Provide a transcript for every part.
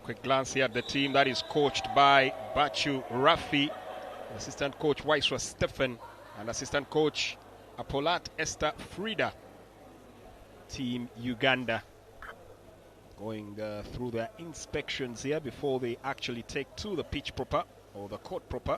Quick glance here at the team that is coached by Bachu Rafi, assistant coach Waiswa Stephen, and assistant coach Apolat Esther Frida. Team Uganda going through their inspections here before they actually take to the pitch proper, or the court proper.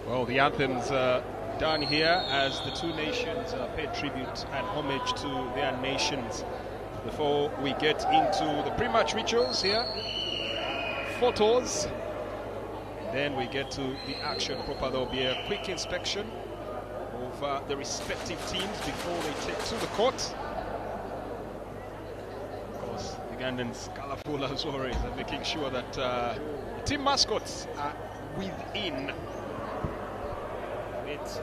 Well, the anthem's done here as the two nations pay tribute and homage to their nations. Before we get into the pre-match rituals here, photos, and then we get to the action proper. There will be a quick inspection of the respective teams before they take to the court. Of course, Ugandans colourful as always, and making sure that the team mascots are within.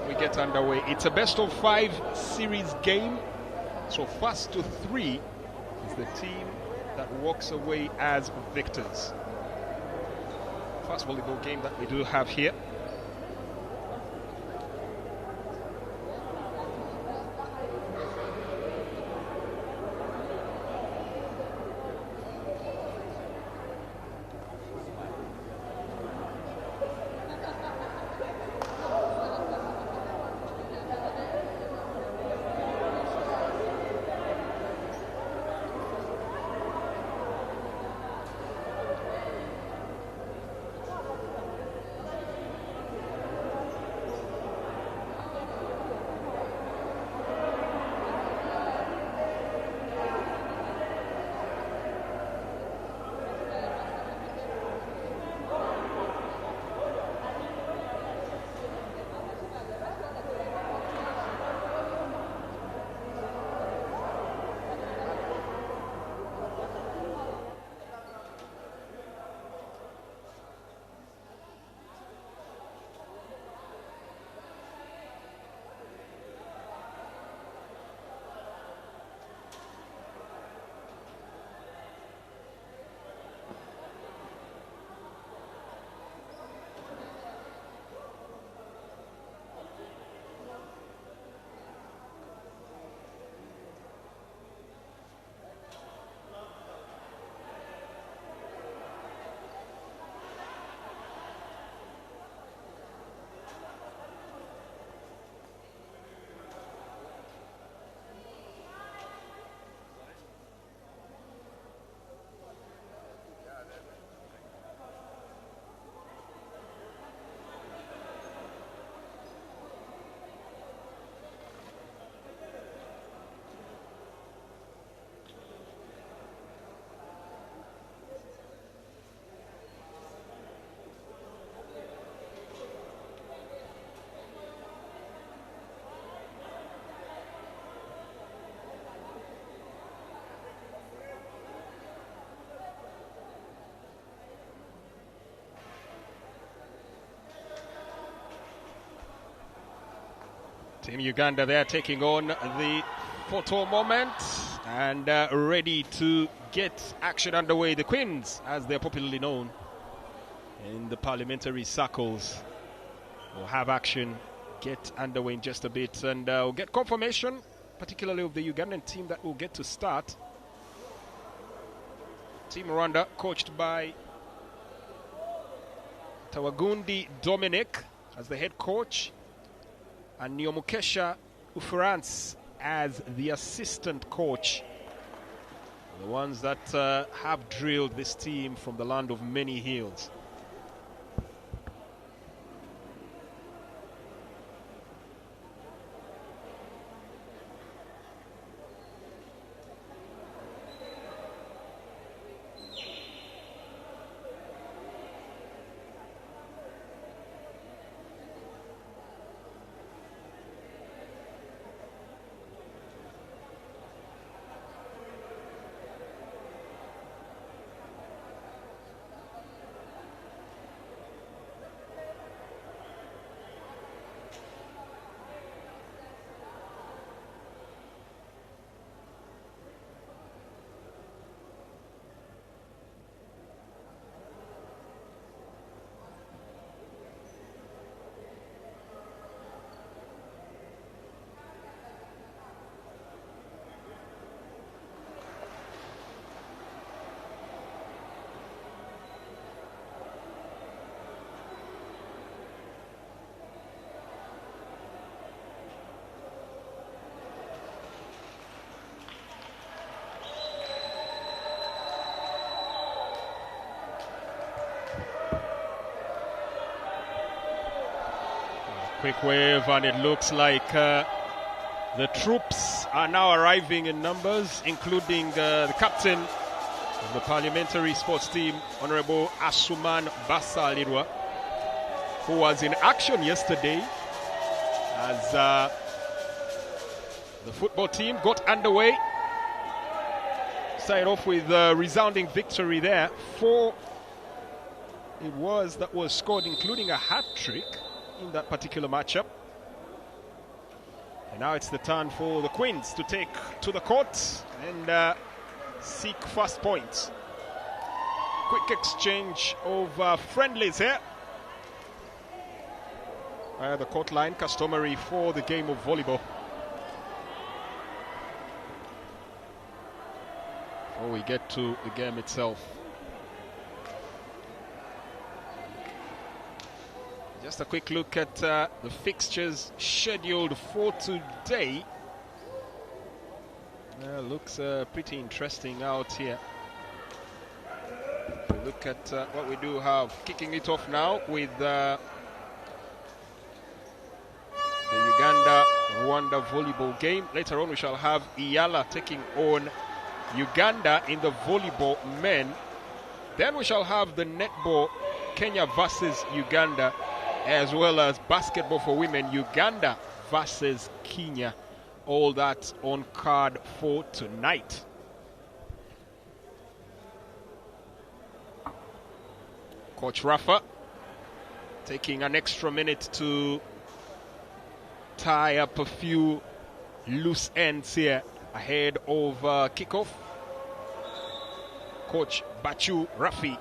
we get underway. It's a best-of-5 series game, so first to 3 is the team that walks away as victors. First volleyball game that we do have here. Team Uganda there taking on the photo moment and ready to get action underway. The Queens, as they're popularly known in the parliamentary circles, will have action get underway in just a bit, and we'll get confirmation, particularly of the Ugandan team that will get to start. Team Rwanda, coached by Tawagundi Dominic as the head coach, and Nyomukesha Ufuransi as the assistant coach. The ones that have drilled this team from the land of many hills. Quick wave, and it looks like the troops are now arriving in numbers, including the captain of the parliamentary sports team, Honorable Asuman Basalirwa, who was in action yesterday as the football team got underway. Started off with a resounding victory there. 4 it was that was scored, including a hat-trick in that particular matchup. And now it's the turn for the Queens to take to the court and seek first points. Quick exchange of friendlies here. The court line, customary for the game of volleyball. Before we get to the game itself. Just a quick look at the fixtures scheduled for today. Looks pretty interesting out here. If we look at what we do have, kicking it off now with the Uganda-Rwanda volleyball game. Later on we shall have EALA taking on Uganda in the volleyball men. Then we shall have the netball Kenya versus Uganda, as well as basketball for women, Uganda versus Kenya. All that on card for tonight. Coach Rafa taking an extra minute to tie up a few loose ends here ahead of kickoff. Coach Bachu Rafi.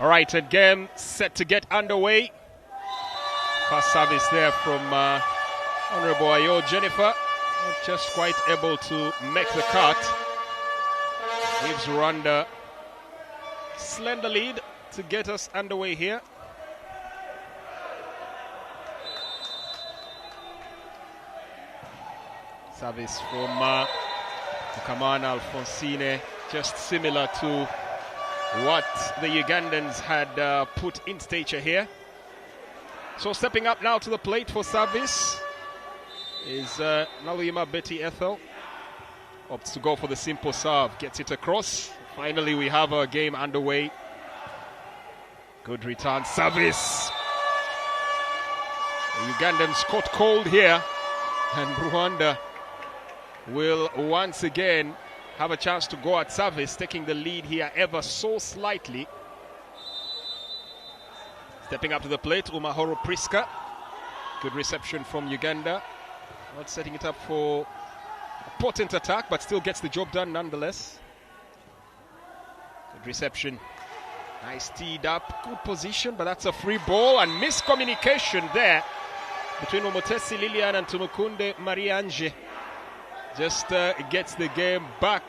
All right, and game set to get underway. First service there from Honorable Ayo Jennifer. Not just quite able to make the cut. Gives Rwanda slender lead to get us underway here. Service from Kamana Alfonsine, just similar to what the Ugandans had put in stature here. So stepping up now to the plate for service is Naluyima Betty Ethel. Opts to go for the simple serve, gets it across. Finally, we have a game underway. Good return service. The Ugandans caught cold here, and Rwanda will once again have a chance to go at service, taking the lead here ever so slightly. Stepping up to the plate, Umahoro Priska. Good reception from Uganda. Not setting it up for a potent attack, but still gets the job done nonetheless. Good reception. Nice teed up, good position, but that's a free ball, and miscommunication there between Omotesi Lilian and Tumukunde Mariange. Just gets the game back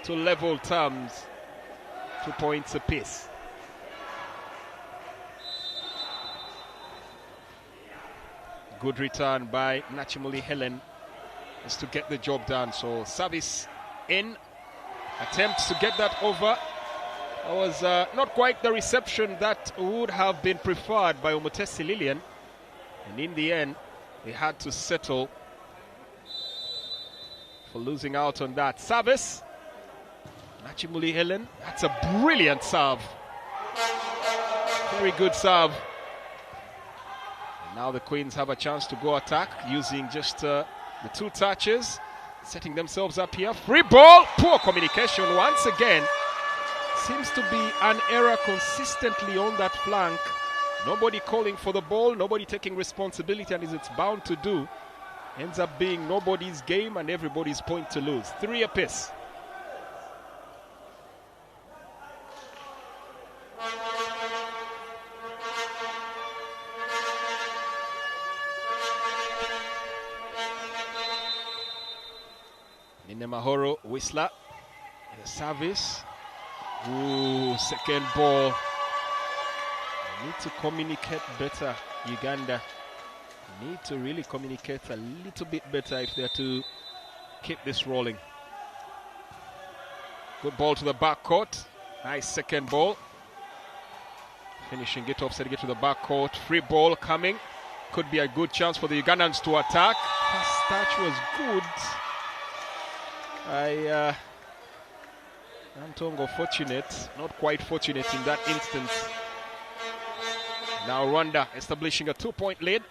to level terms. 2 points apiece. Good return by Nachimuli Helen just to get the job done. So service in. Attempts to get that over. That was not quite the reception that would have been preferred by Omotesi Lilian. And in the end, they had to settle for losing out on that. Service. Nachimuli Helen. That's a brilliant serve. Very good serve. And now the Queens have a chance to go attack using just the 2 touches. Setting themselves up here. Free ball. Poor communication once again. Seems to be an error consistently on that flank. Nobody calling for the ball. Nobody taking responsibility, and as it's bound to do, ends up being nobody's game and everybody's point to lose. 3 apiece. Ninemahoro Whistler. The service. Ooh, second ball. Need to communicate better, Uganda. Need to really communicate a little bit better if they're to keep this rolling. Good ball to the back court. Nice second ball. Finishing it off, setting it to the back court. Free ball coming. Could be a good chance for the Ugandans to attack. First touch was good. Antongo fortunate, not quite fortunate in that instance. Now Rwanda establishing a 2-point lead.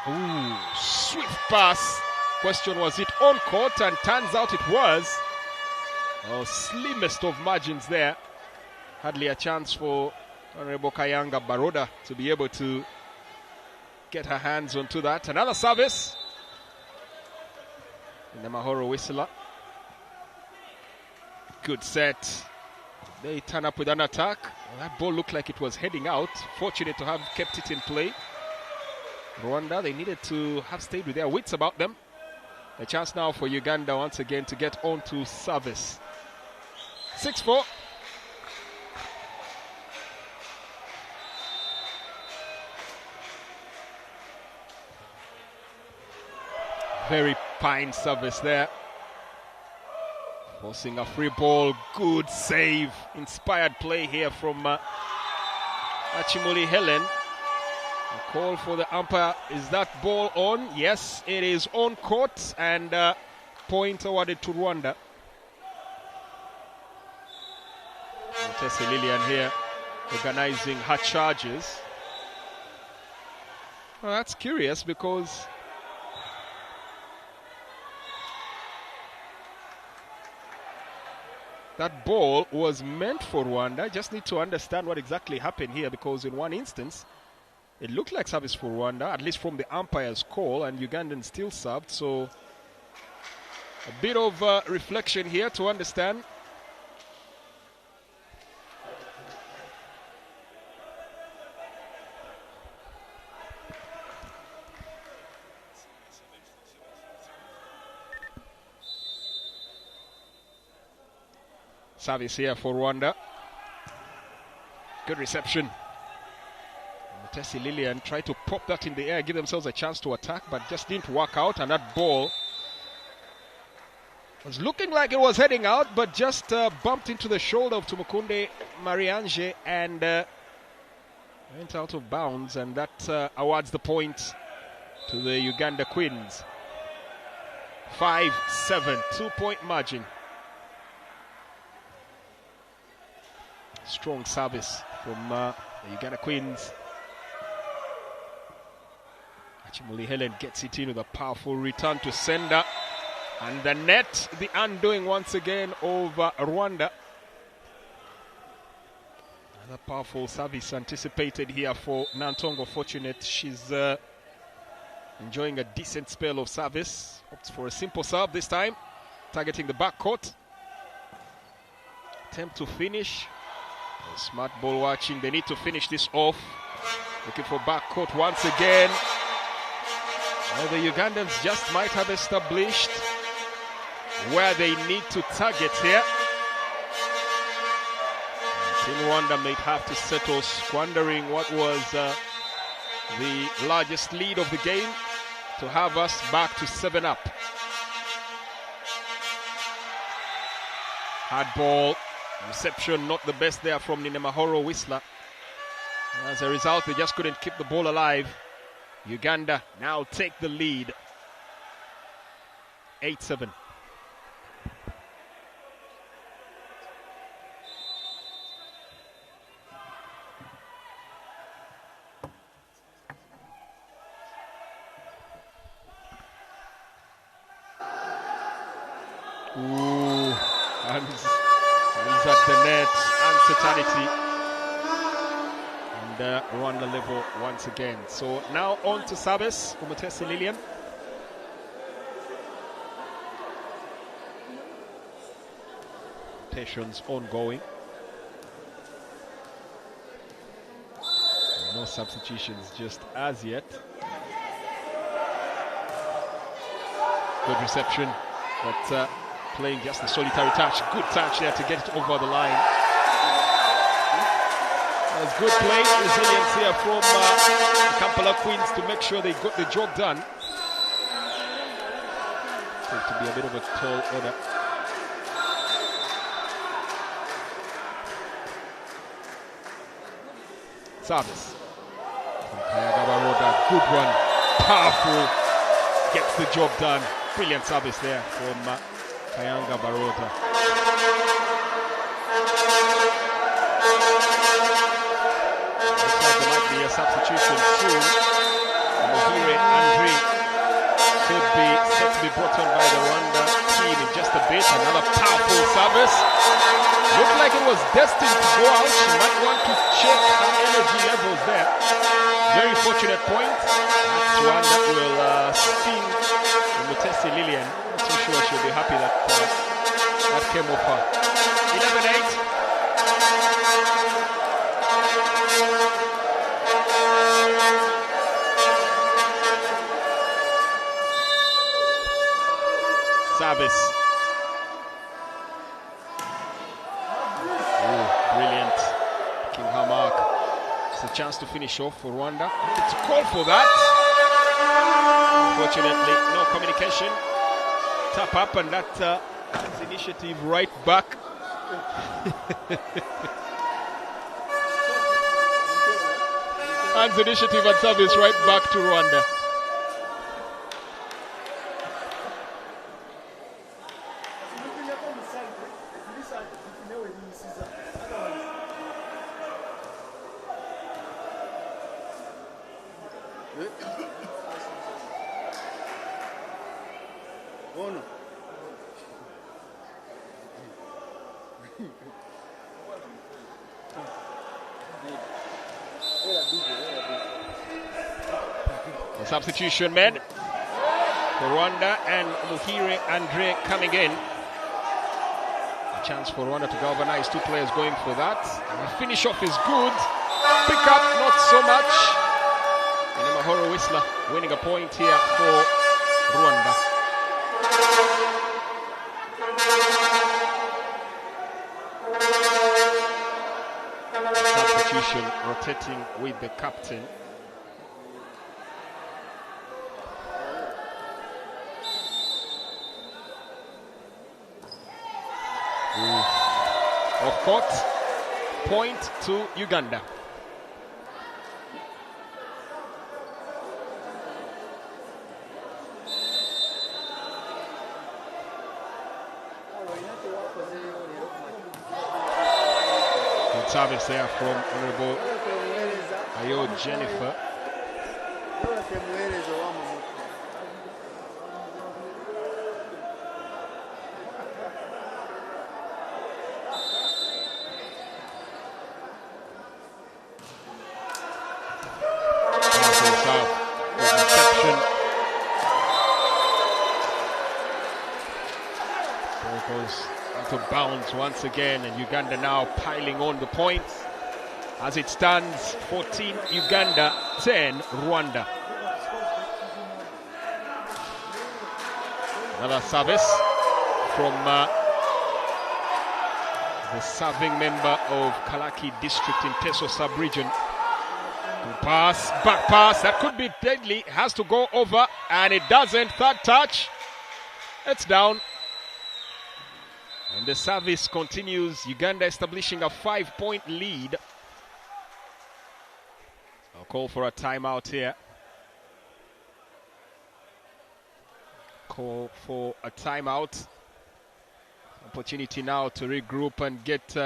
Ooh, swift pass. Question, was it on court? And turns out it was. Oh, slimmest of margins there. Hardly a chance for Honorable Kayanga Baroda to be able to get her hands onto that. Another service. Ninemahoro Whistler. Good set. They turn up with an attack. That ball looked like it was heading out. Fortunate to have kept it in play. Rwanda, they needed to have stayed with their wits about them. A chance now for Uganda once again to get on to service. 6-4. Very fine service there. Forcing a free ball. Good save. Inspired play here from Achimuli Helen. A call for the umpire. Is that ball on? Yes, it is on court, and point awarded to Rwanda. Tessie Lillian here organizing her charges. Well, that's curious because that ball was meant for Rwanda. I just need to understand what exactly happened here, because in one instance, it looked like service for Rwanda, at least from the umpire's call, and Ugandan still served. So a bit of reflection here to understand. Service here for Rwanda. Good reception. Mutesi Lilian tried to pop that in the air, give themselves a chance to attack, but just didn't work out. And that ball was looking like it was heading out, but just bumped into the shoulder of Tumukunde Mariange and went out of bounds. And that awards the point to the Uganda Queens. 5-7, 2-point margin. Strong service from the Uganda Queens. Achimuli Helen gets it in with a powerful return to sender. And the net, the undoing once again over Rwanda. Another powerful service anticipated here for Nantongo. Fortunate she's enjoying a decent spell of service. Opts for a simple serve this time, targeting the backcourt. Attempt to finish. Smart ball watching. They need to finish this off. Looking for backcourt once again. Well, the Ugandans just might have established where they need to target here. Team Rwanda may have to settle, squandering what was the largest lead of the game to have us back to 7-up. Hard ball. Reception not the best there from Ninemahoro Whistler. As a result, they just couldn't keep the ball alive. Uganda now take the lead. 8-7. Ooh, hands at the net, uncertainty. And Rwanda level once again. So now on to service for Mutesi Lilian. Rotations ongoing. No substitutions just as yet. Good reception, but playing just a solitary touch. Good touch there to get it over the line. That was good play, resilience here from Kampala Queens to make sure they got the job done. Seems to be a bit of a tall order. Service. Good one. Powerful. Gets the job done. Brilliant service there from Kayanga Baroda. Looks like there might be a substitution soon. Mohire Andre could be set to be brought on by the Rwanda team in just a bit. Another powerful service. Looked like it was destined to go out. She might want to check her energy levels there. Very fortunate point. That's one that will sting Mutesi Lilian. Not too sure she'll be happy that that came off her. 11-8. Service. Brilliant. Picking her mark. It's a chance to finish off for Rwanda. It's a call for that. Unfortunately, no communication. Tap up, and that initiative right back. Hands initiative and service right back to Rwanda. The substitution men for Rwanda, and Muhire Andre coming in. A chance for Rwanda to galvanize. Two players going for that. And the finish off is good. Pick up, not so much. And Mahoro Whistler winning a point here for Rwanda. substitution rotating with the captain. Off court, point to Uganda. Good service there from Honorable Ayo Jennifer. Goes out of bounds once again, and Uganda now piling on the points. As it stands, 14 Uganda, 10 Rwanda. Another service from the serving member of Kalaki District in Teso Sub-Region. Good pass, back pass, that could be deadly, has to go over, and it doesn't. Third touch, it's down. And the service continues. Uganda establishing a 5-point lead. I'll call for a timeout here. Call for a timeout. Opportunity now to regroup and get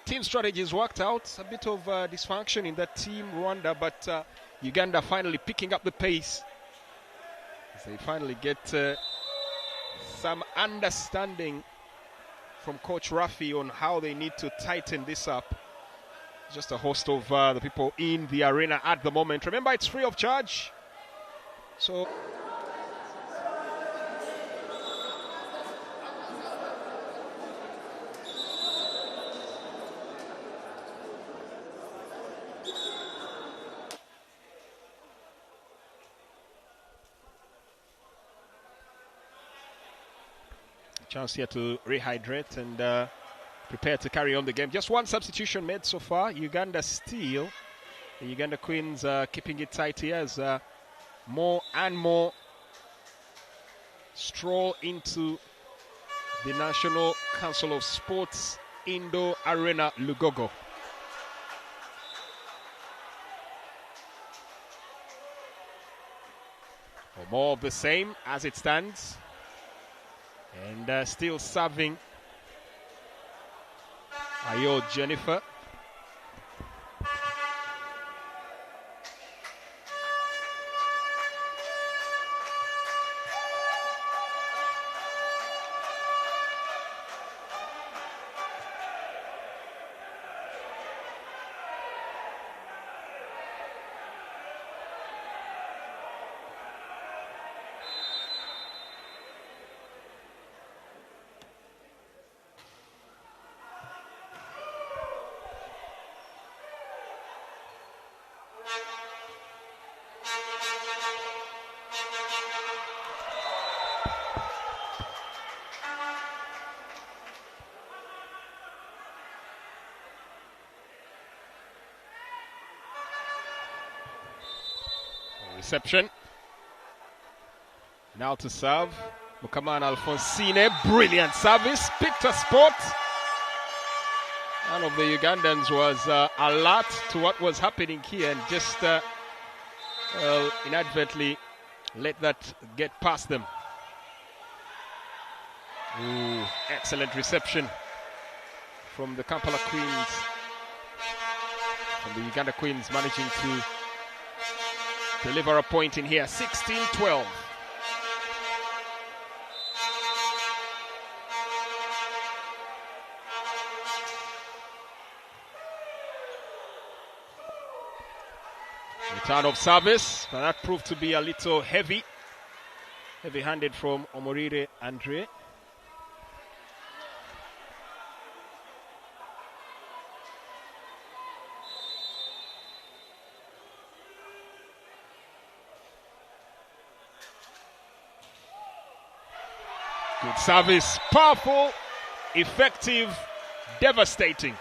team strategies worked out. A bit of dysfunction in that team, Rwanda, but Uganda finally picking up the pace. As they finally get some understanding from Coach Rafi on how they need to tighten this up. Just a host of the people in the arena at the moment. Remember, it's free of charge. So chance here to rehydrate and prepare to carry on the game. Just one substitution made so far. Uganda still. The Uganda Queens keeping it tight here as more and more stroll into the National Council of Sports Indoor Arena Lugogo. Or more of the same as it stands. And still serving Ayo Jennifer. Reception. Now to serve. Mukamana Alfonsine. Brilliant service. Picked a spot. None of the Ugandans was alert to what was happening here and just inadvertently let that get past them. Ooh, excellent reception from the Kampala Queens. From the Uganda Queens managing to deliver a point in here. 16-12. Return of service, but that proved to be a little heavy-handed from Omorire Andre. Good service, powerful, effective, devastating.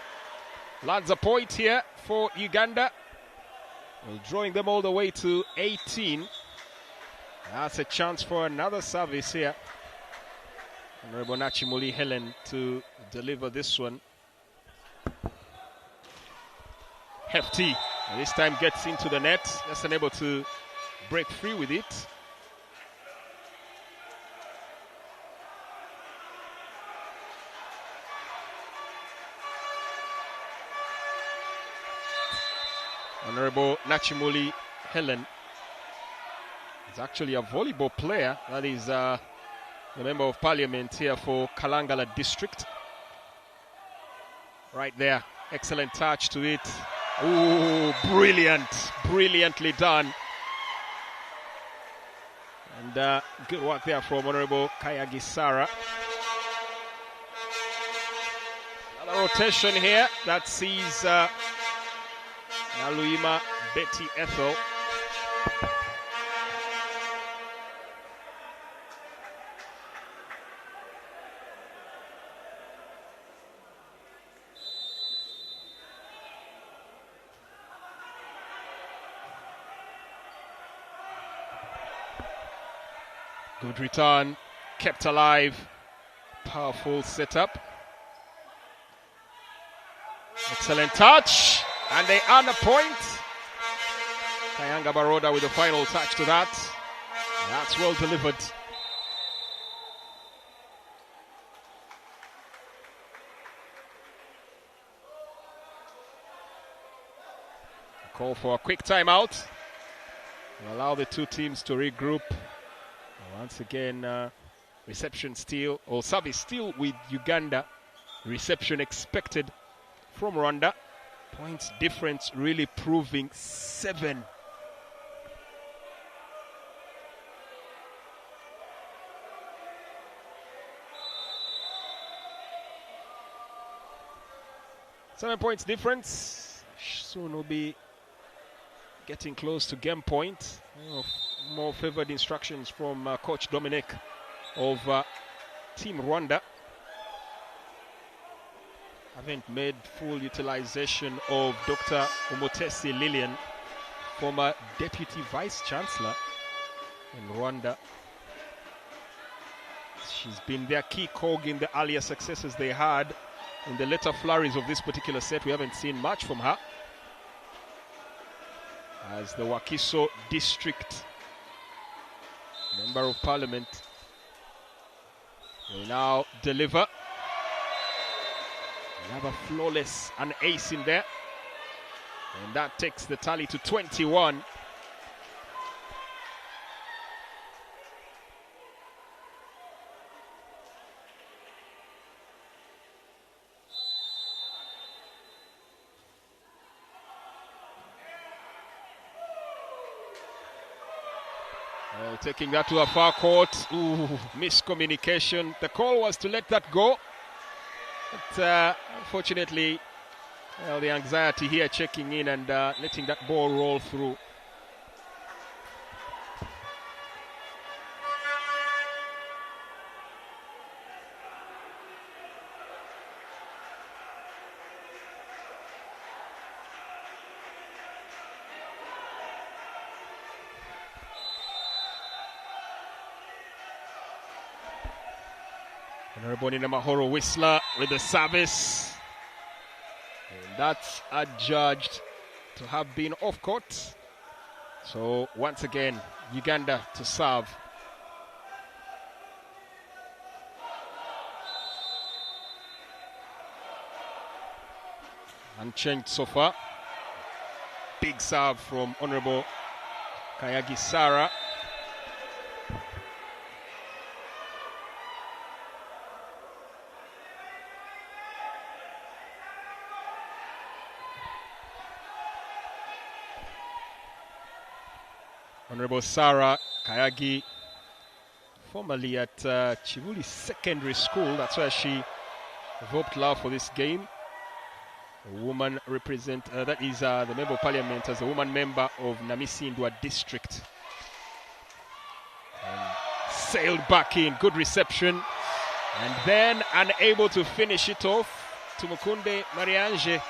Lands a point here for Uganda. Well, drawing them all the way to 18. That's a chance for another service here. Honorable Nachimuli Helen to deliver this one. Hefty. And this time gets into the net. Just unable to break free with it. Honorable Nachimuli Helen is actually a volleyball player. That is the Member of Parliament here for Kalangala District. Right there. Excellent touch to it. Ooh, brilliant. Brilliantly done. And good work there from Honorable Kayagi Sara. Another rotation here that sees Naluima Betty Ethel. Good return, kept alive, powerful setup. Excellent touch, and they earn a point. Kayanga Baroda with the final touch to that. That's well delivered. A call for a quick timeout. Will allow the two teams to regroup. Once again, reception still, or service still with Uganda. Reception expected from Rwanda. Points difference really proving 7. Seven points difference. Soon will be getting close to game point. More favored instructions from Coach Dominic of Team Rwanda. Haven't made full utilization of Dr. Umutesi Lillian, former Deputy Vice Chancellor in Rwanda. She's been their key cog in the earlier successes they had. In the later flurries of this particular set, we haven't seen much from her. As the Wakiso District Member of Parliament will now deliver. Another flawless, an ace in there. And that takes the tally to 21. Taking that to a far court. Ooh, miscommunication. The call was to let that go. But unfortunately, well, the anxiety here checking in and letting that ball roll through. Honorable Nina Mahoro Whistler with the service. And that's adjudged to have been off court. So once again, Uganda to serve. Unchanged so far. Big serve from Honorable Kayagi Sara. Honorable Sarah Kayagi, formerly at Chivuli Secondary School. That's where she evoked love for this game. A woman represent, that is the Member of Parliament as a woman member of Namisindwa District. And sailed back in, good reception. And then unable to finish it off. Tumukunde Mariange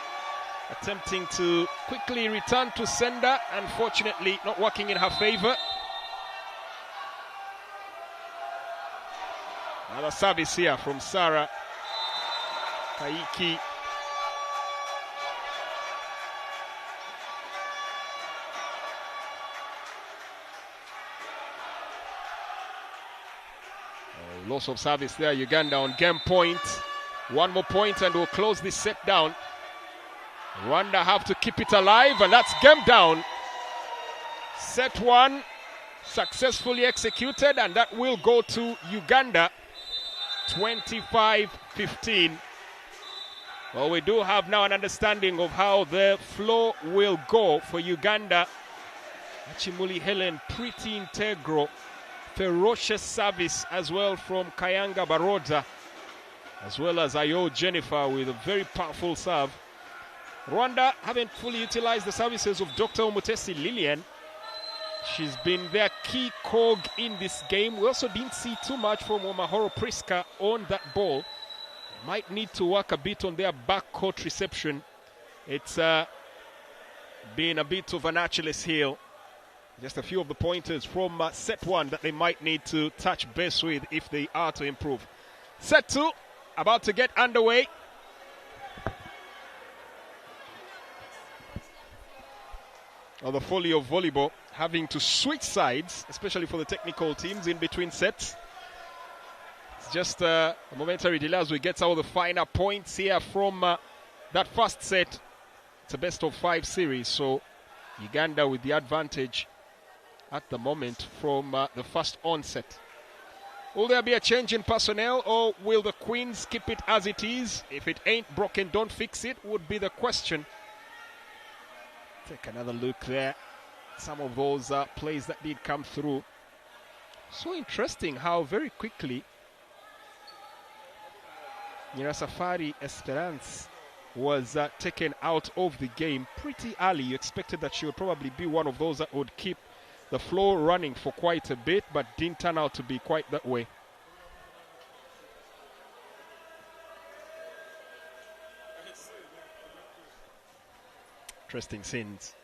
attempting to quickly return to sender, unfortunately not working in her favor. Another service here from Sarah Kaiki. Loss of service there, Uganda on game point. One more point and we'll close this set down. Rwanda have to keep it alive, and that's game down. Set one successfully executed, and that will go to Uganda 25-15. Well, we do have now an understanding of how the flow will go for Uganda. Achimuli Helen, pretty integral. Ferocious service as well from Kayanga Baroda, as well as Ayo Jennifer with a very powerful serve. Rwanda haven't fully utilized the services of Dr. Omutesi Lillian. She's been their key cog in this game. We also didn't see too much from Omahoro Priska on that ball. Might need to work a bit on their backcourt reception. It's been a bit of an Achilles heel. Just a few of the pointers from set one that they might need to touch base with if they are to improve. Set two, about to get underway. Well, the folly of volleyball, having to switch sides, especially for the technical teams in between sets. It's just a momentary delay as we get some of the finer points here from that first set. It's a best of 5 series, so Uganda with the advantage at the moment from the first onset. Will there be a change in personnel, or will the Queens keep it as it is? If it ain't broken, don't fix it, would be the question. Take another look there. Some of those plays that did come through. So interesting how very quickly Nyirasafari Esperance was taken out of the game pretty early. You expected that she would probably be one of those that would keep the flow running for quite a bit, but didn't turn out to be quite that way. Interesting scenes.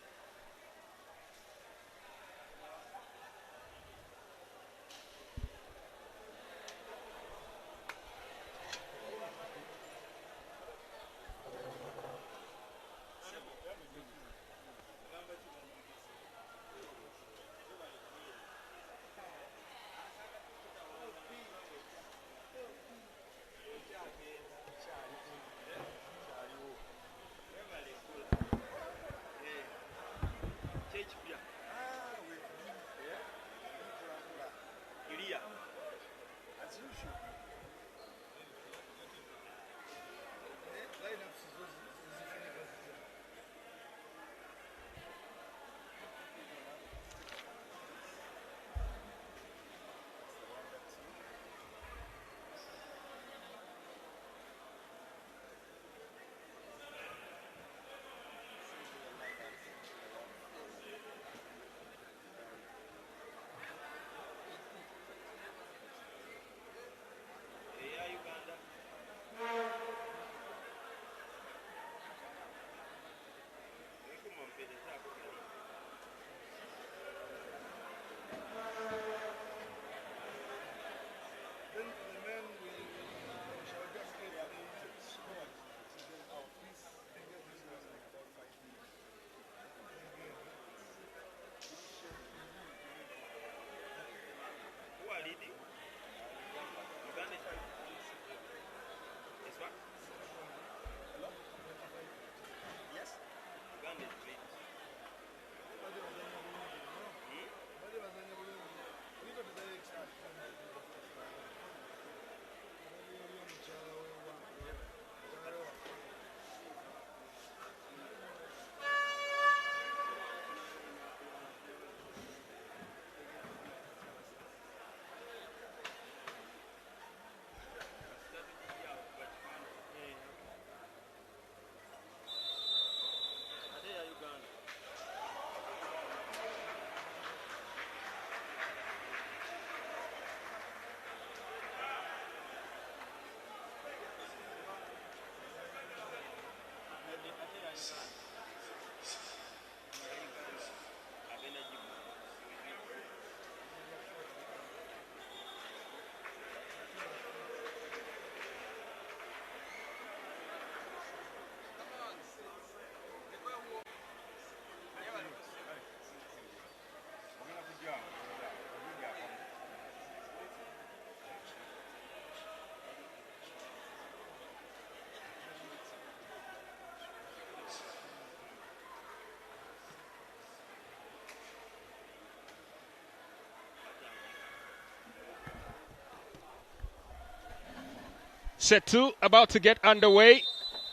Set 2 about to get underway,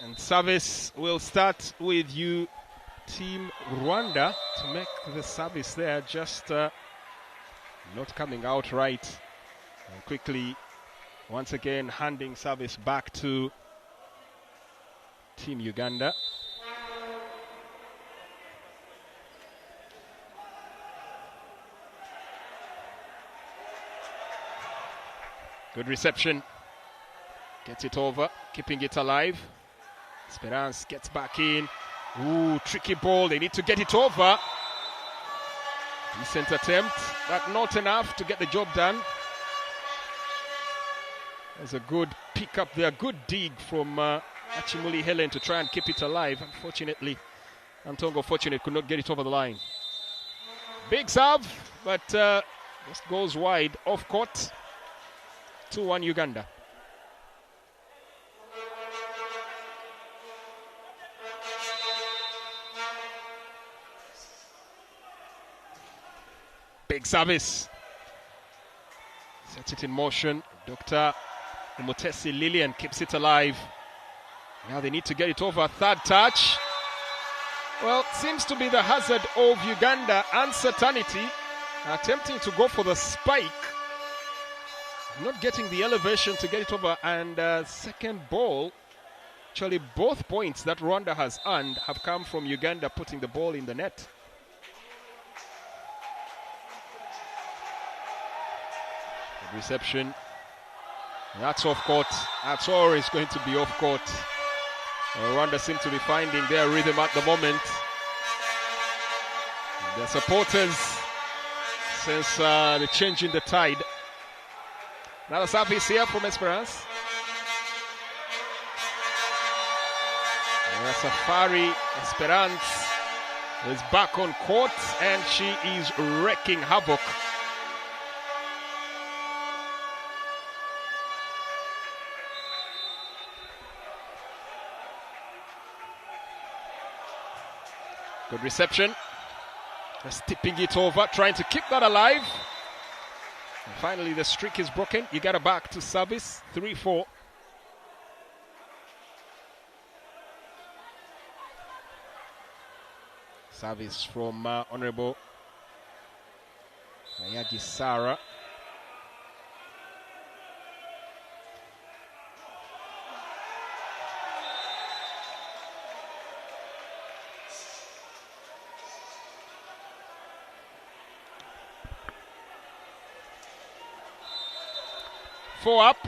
and service will start with you, Team Rwanda, to make the service there, just not coming out right. And quickly, once again, handing service back to Team Uganda. Good reception. Gets it over, keeping it alive. Esperance gets back in. Ooh, tricky ball. They need to get it over. Decent attempt, but not enough to get the job done. There's a good pick up there, good dig from Achimuli Helen to try and keep it alive. Unfortunately, Antongo Fortunate could not get it over the line. Big serve, but just goes wide, off court. 2-1 Uganda. Big service. Sets it in motion. Dr. Umutesi Lillian keeps it alive. Now they need to get it over. Third touch. Well, seems to be the hazard of Uganda. Uncertainty. Attempting to go for the spike. Not getting the elevation to get it over. And second ball. Actually, both points that Rwanda has earned have come from Uganda putting the ball in the net. Reception. That's off court. That's always going to be off court. Rwanda seem to be finding their rhythm at the moment. Their supporters, since the change in the tide. Another service here from Esperance. Safari Esperance is back on court and she is wreaking havoc. Good reception. Just tipping it over, trying to keep that alive. And finally, the streak is broken. You got it back to service. 3-4. Service from Honorable Mayagi Sara. Four up.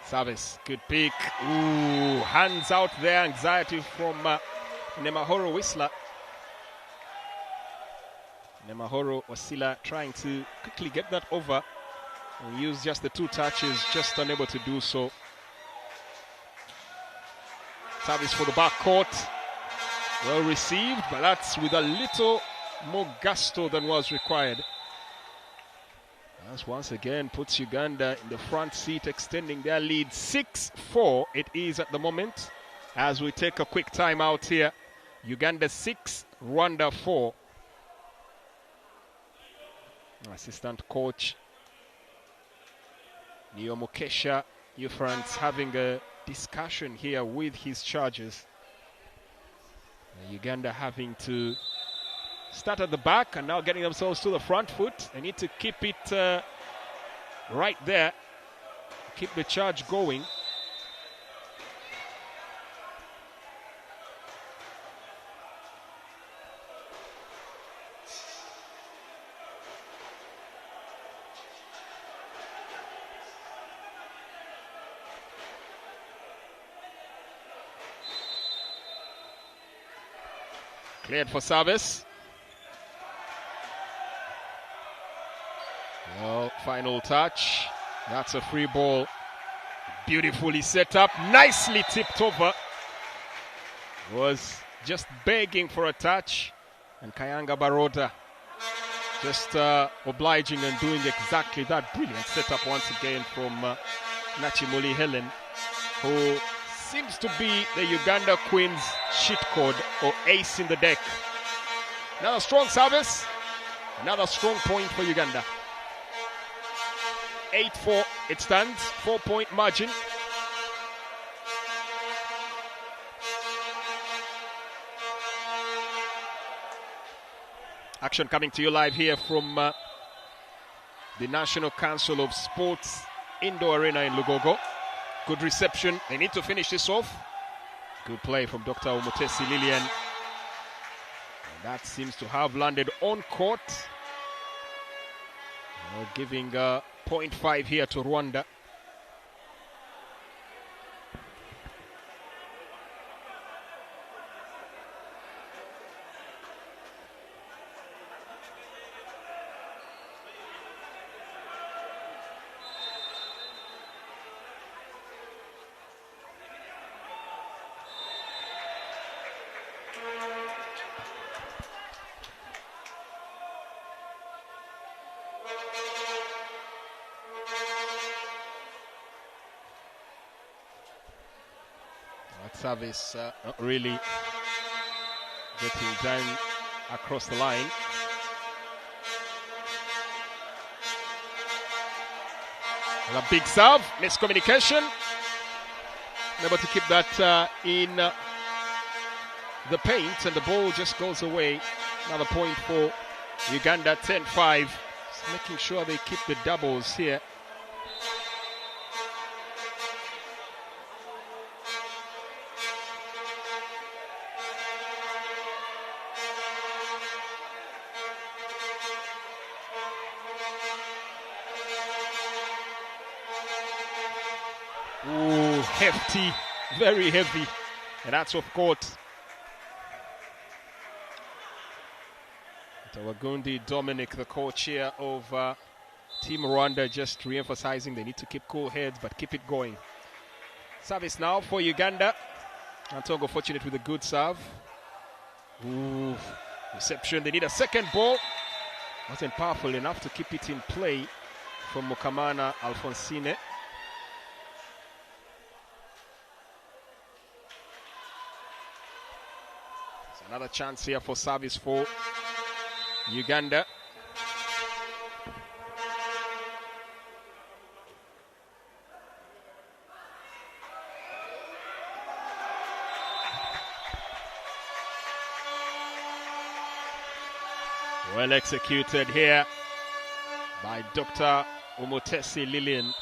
Service, good pick. Ooh, hands out there. Anxiety from Nemahoro Whistler. Nemahoro Wasila trying to quickly get that over and use just the two touches, just unable to do so. Service for the back court. Well received, but that's with a little more gusto than was required. As once again puts Uganda in the front seat, extending their lead. 6-4 it is at the moment. As we take a quick time out here. Uganda 6, Rwanda 4. Assistant coach Neo Mukesha Ufrance having a discussion here with his charges. Uganda having to start at the back and now getting themselves to the front foot. They need to keep it right there. Keep the charge going. Cleared for service. Well, final touch. That's a free ball. Beautifully set up. Nicely tipped over. Was just begging for a touch. And Kayanga Baroda just obliging and doing exactly that. Brilliant setup once again from Nachimuli Helen, who seems to be the Uganda Queen's cheat code or ace in the deck. Another strong service. Another strong point for Uganda. 8-4 it stands, 4-point margin. Action coming to you live here from the National Council of Sports Indoor Arena in Lugogo. Good reception. They need to finish this off. Good play from Dr. Umutesi Lillian. And that seems to have landed on court. Giving 0.5 here to Rwanda. That service not really getting down across the line. And a big serve, miscommunication. Able to keep that in the paint, and the ball just goes away. Another point for Uganda, 10-5. Just making sure they keep the doubles here. Ooh, hefty, very heavy, and that's off court. Tawagundi Dominic, the co-chair of Team Rwanda, just re-emphasizing they need to keep cool heads but keep it going. Service now for Uganda. Antongo fortunate with a good serve. Ooh, reception, they need a second ball. Wasn't powerful enough to keep it in play from Mukamana Alphonsine. Another chance here for service for Uganda. Well executed here by Dr. Umutesi Lillian.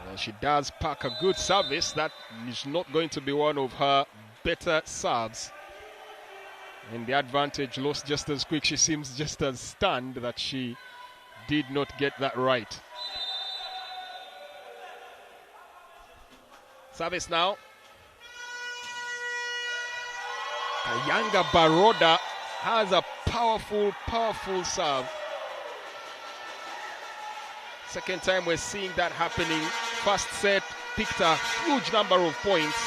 Well, she does pack a good service. That is not going to be one of her better serves, and the advantage lost just as quick. She seems just as stunned that she did not get that right. Service now. Kayanga Baroda has a powerful serve. Second time we're seeing that happening. First set picked a huge number of points.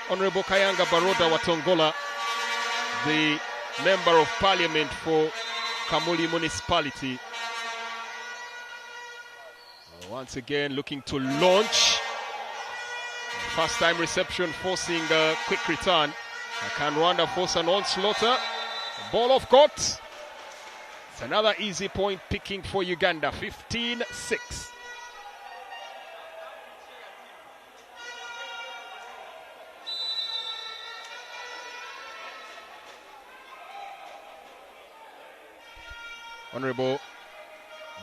Honorable Kayanga Baroda Watongola, the Member of Parliament for Kamuli Municipality. Once again looking to launch. First time reception forcing a quick return. Can Rwanda force an onslaught? Ball off court. It's another easy point picking for Uganda, 15-6. Honorable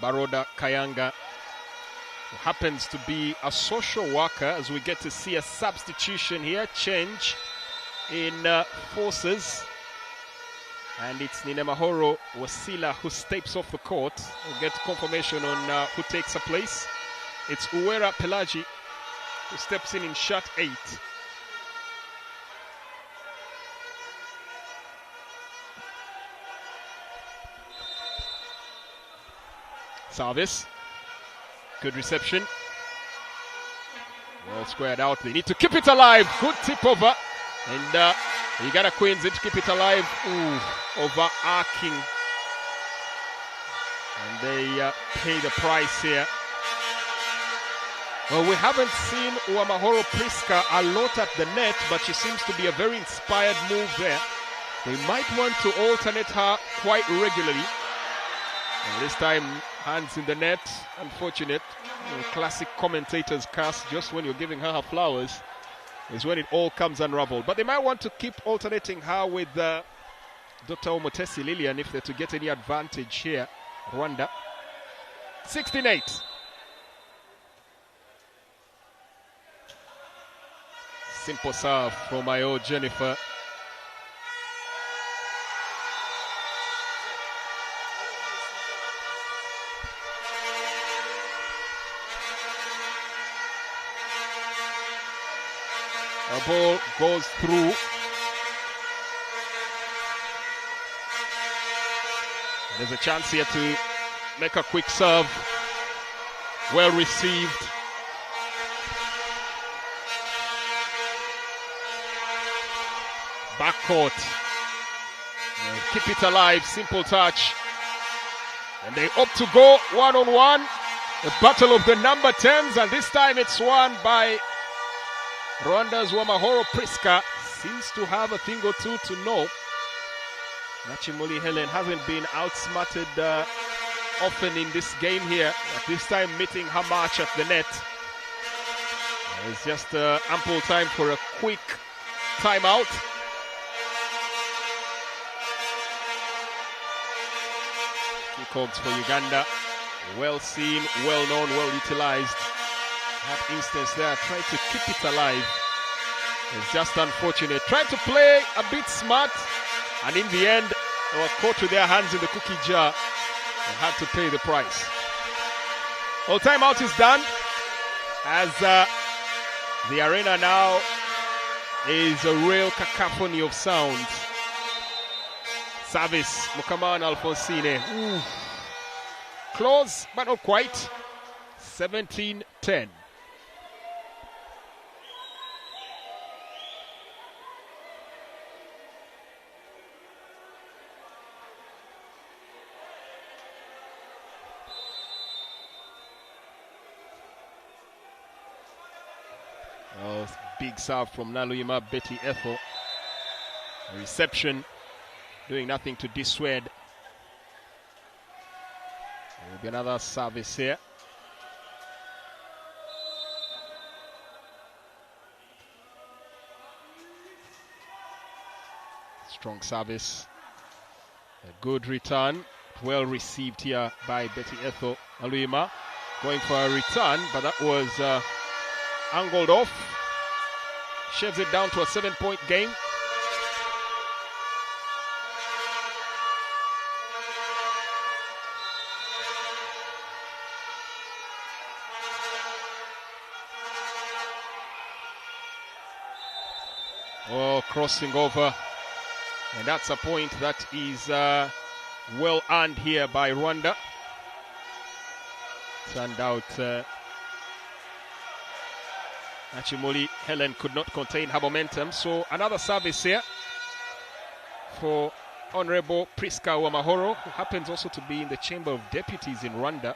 Baroda Kayanga, who happens to be a social worker, as we get to see a substitution here, change in forces. And it's Ninemahoro Wasila who steps off the court. We'll get confirmation on who takes her place. It's Uwera Pelaji who steps in shot 8. Service. Good reception. Well squared out. They need to keep it alive. Good tip over. And Uganda Queens need to keep it alive. Ooh, over arcing. And they pay the price here. Well, we haven't seen Uwamahoro Priska a lot at the net, but she seems to be a very inspired move there. They might want to alternate her quite regularly. And this time Hands in the net. Unfortunate. Classic commentator's curse. Just when you're giving her flowers is when it all comes unraveled. But they might want to keep alternating her with Dr. Omotesi Lillian if they're to get any advantage here. Rwanda. 16-8. Simple serve from my old Jennifer. The ball goes through. There's a chance here to make a quick serve. Well received. Backcourt. Keep it alive. Simple touch. And they opt to go one-on-one. The battle of the number 10s, and this time it's won by Rwanda's Wamahoro Priska. Seems to have a thing or two to know. Nachimuli Helen hasn't been outsmarted often in this game here, but this time meeting her match at the net. It's just ample time for a quick timeout. Kickoffs for Uganda. Well seen, well known, well utilized. That instance there, trying to keep it alive. It's just unfortunate. Trying to play a bit smart, and in the end, they were caught with their hands in the cookie jar and had to pay the price. Well, timeout is done, as the arena now is a real cacophony of sounds. Service, Mukaman Alfonsine. Ooh. Close, but not quite. 17-10. Oh, big serve from Naluyima Betty Ethel. A reception doing nothing to dissuade. There will be another service here. Strong service. A good return. Well received here by Betty Ethel. Naluyima going for a return, but that was angled off. Shaves it down to a 7-point game. Oh, crossing over. And that's a point that is well earned here by Rwanda. Turned out Nachimuli Helen could not contain her momentum. So another service here for Honorable Priska Wamahoro, who happens also to be in the Chamber of Deputies in Rwanda.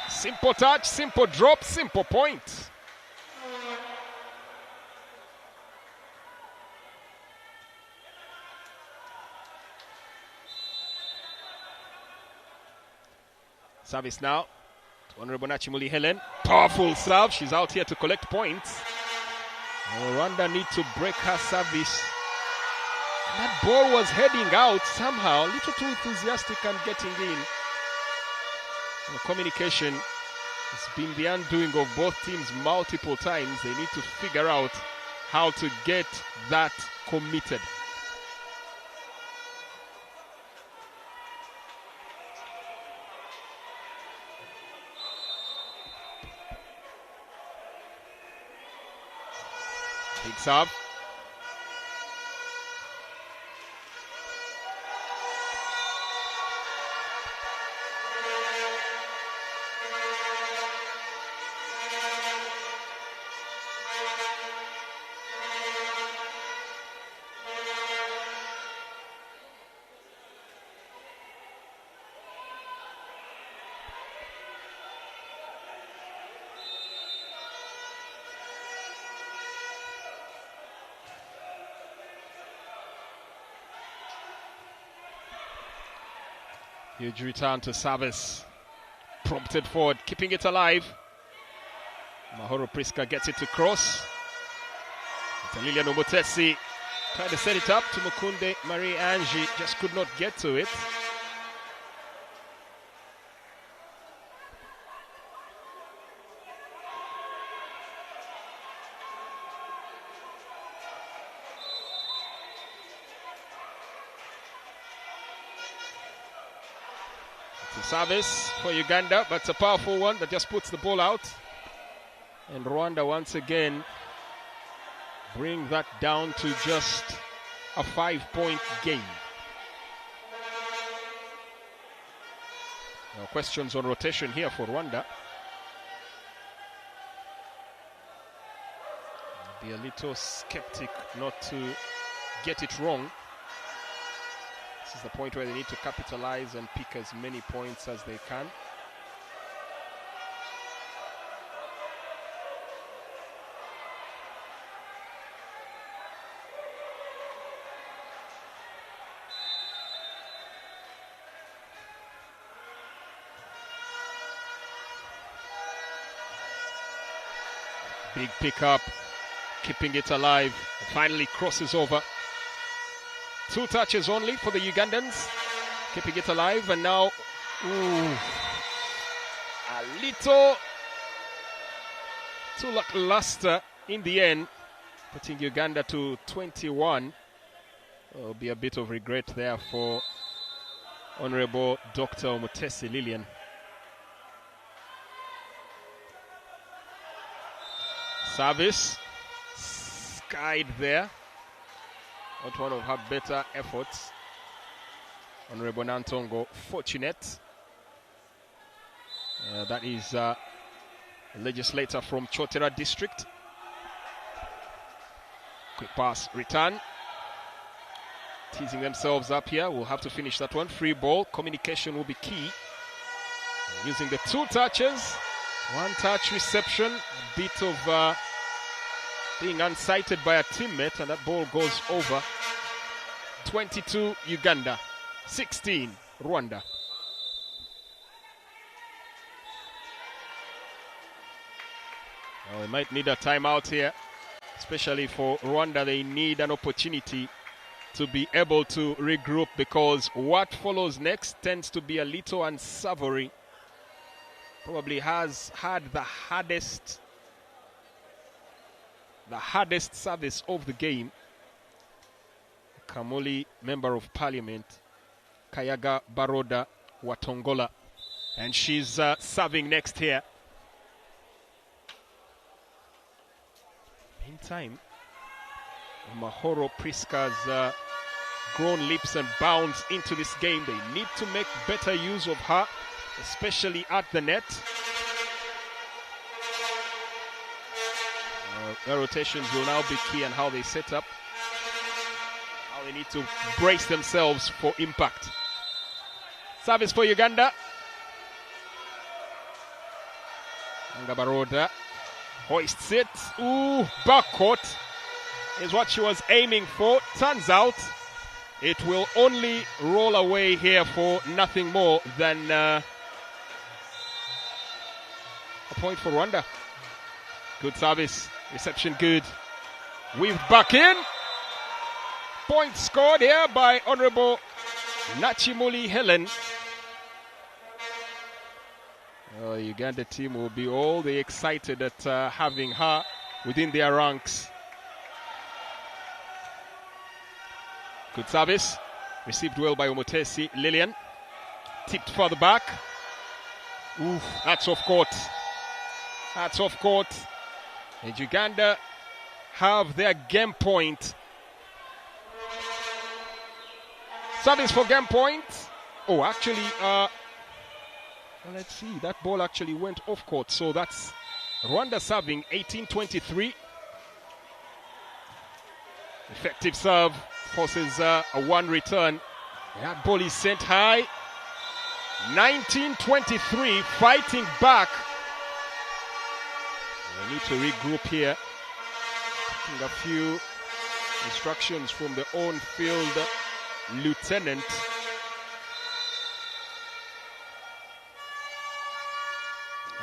Simple touch, simple drop, simple point. Service now to Honorable Nachimuli Helen. Powerful serve. She's out here to collect points. Rwanda need to break her service. That ball was heading out somehow. A little too enthusiastic and getting in. The communication has been the undoing of both teams multiple times. They need to figure out how to get that committed. Big serve. Huge return to service. Prompted forward, keeping it alive. Mahoro Priska gets it to cross. It's Lilian Omotesi trying to set it up to Mukunde Marie Angie, just could not get to it. It's a service for Uganda, but it's a powerful one that just puts the ball out. And Rwanda once again bring that down to just a 5-point game. Now questions on rotation here for Rwanda. I'll be a little skeptic not to get it wrong. This is the point where they need to capitalize and pick as many points as they can. Big pickup, keeping it alive. Finally crosses over. 2 touches only for the Ugandans, keeping it alive. And now, a little too lackluster in the end, putting Uganda to 21. There'll be a bit of regret there for Honorable Dr. Omotesi Lilian. Service skied there. Not one of her better efforts. Honorable Nantongo fortunate. That is a legislator from Chotera district. Quick pass, return. Teasing themselves up here. We'll have to finish that one. Free ball. Communication will be key. Using the 2 touches. 1 touch reception. A bit of being unsighted by a teammate, and that ball goes over. 22 Uganda, 16 Rwanda. Well, they might need a timeout here, especially for Rwanda. They need an opportunity to be able to regroup, because what follows next tends to be a little unsavory. Probably has had the hardest service of the game. Kamoli, Member of Parliament, Kayaga Baroda Watongola. And she's serving next here. Meantime, Mahoro Priska's grown leaps and bounds into this game. They need to make better use of her, especially at the net. Their rotations will now be key on how they set up. How they need to brace themselves for impact. Service for Uganda. Ngabaroda hoists it. Ooh, backcourt is what she was aiming for. Turns out it will only roll away here for nothing more than a point for Rwanda. Good service. Reception good. Weaved back in. Point scored here by Honorable Nachimuli Helen. The Uganda team will be all the excited at having her within their ranks. Good service. Received well by Omotesi Lilian. Tipped further back. Oof, that's off court. That's off court. And Uganda have their game point. Service for game point. Oh, actually, well, let's see. That ball actually went off court. So that's Rwanda serving 18-23. Effective serve forces a 1 return. That ball is sent high. 19-23, fighting back. They need to regroup here. Taking a few instructions from the on-field lieutenant.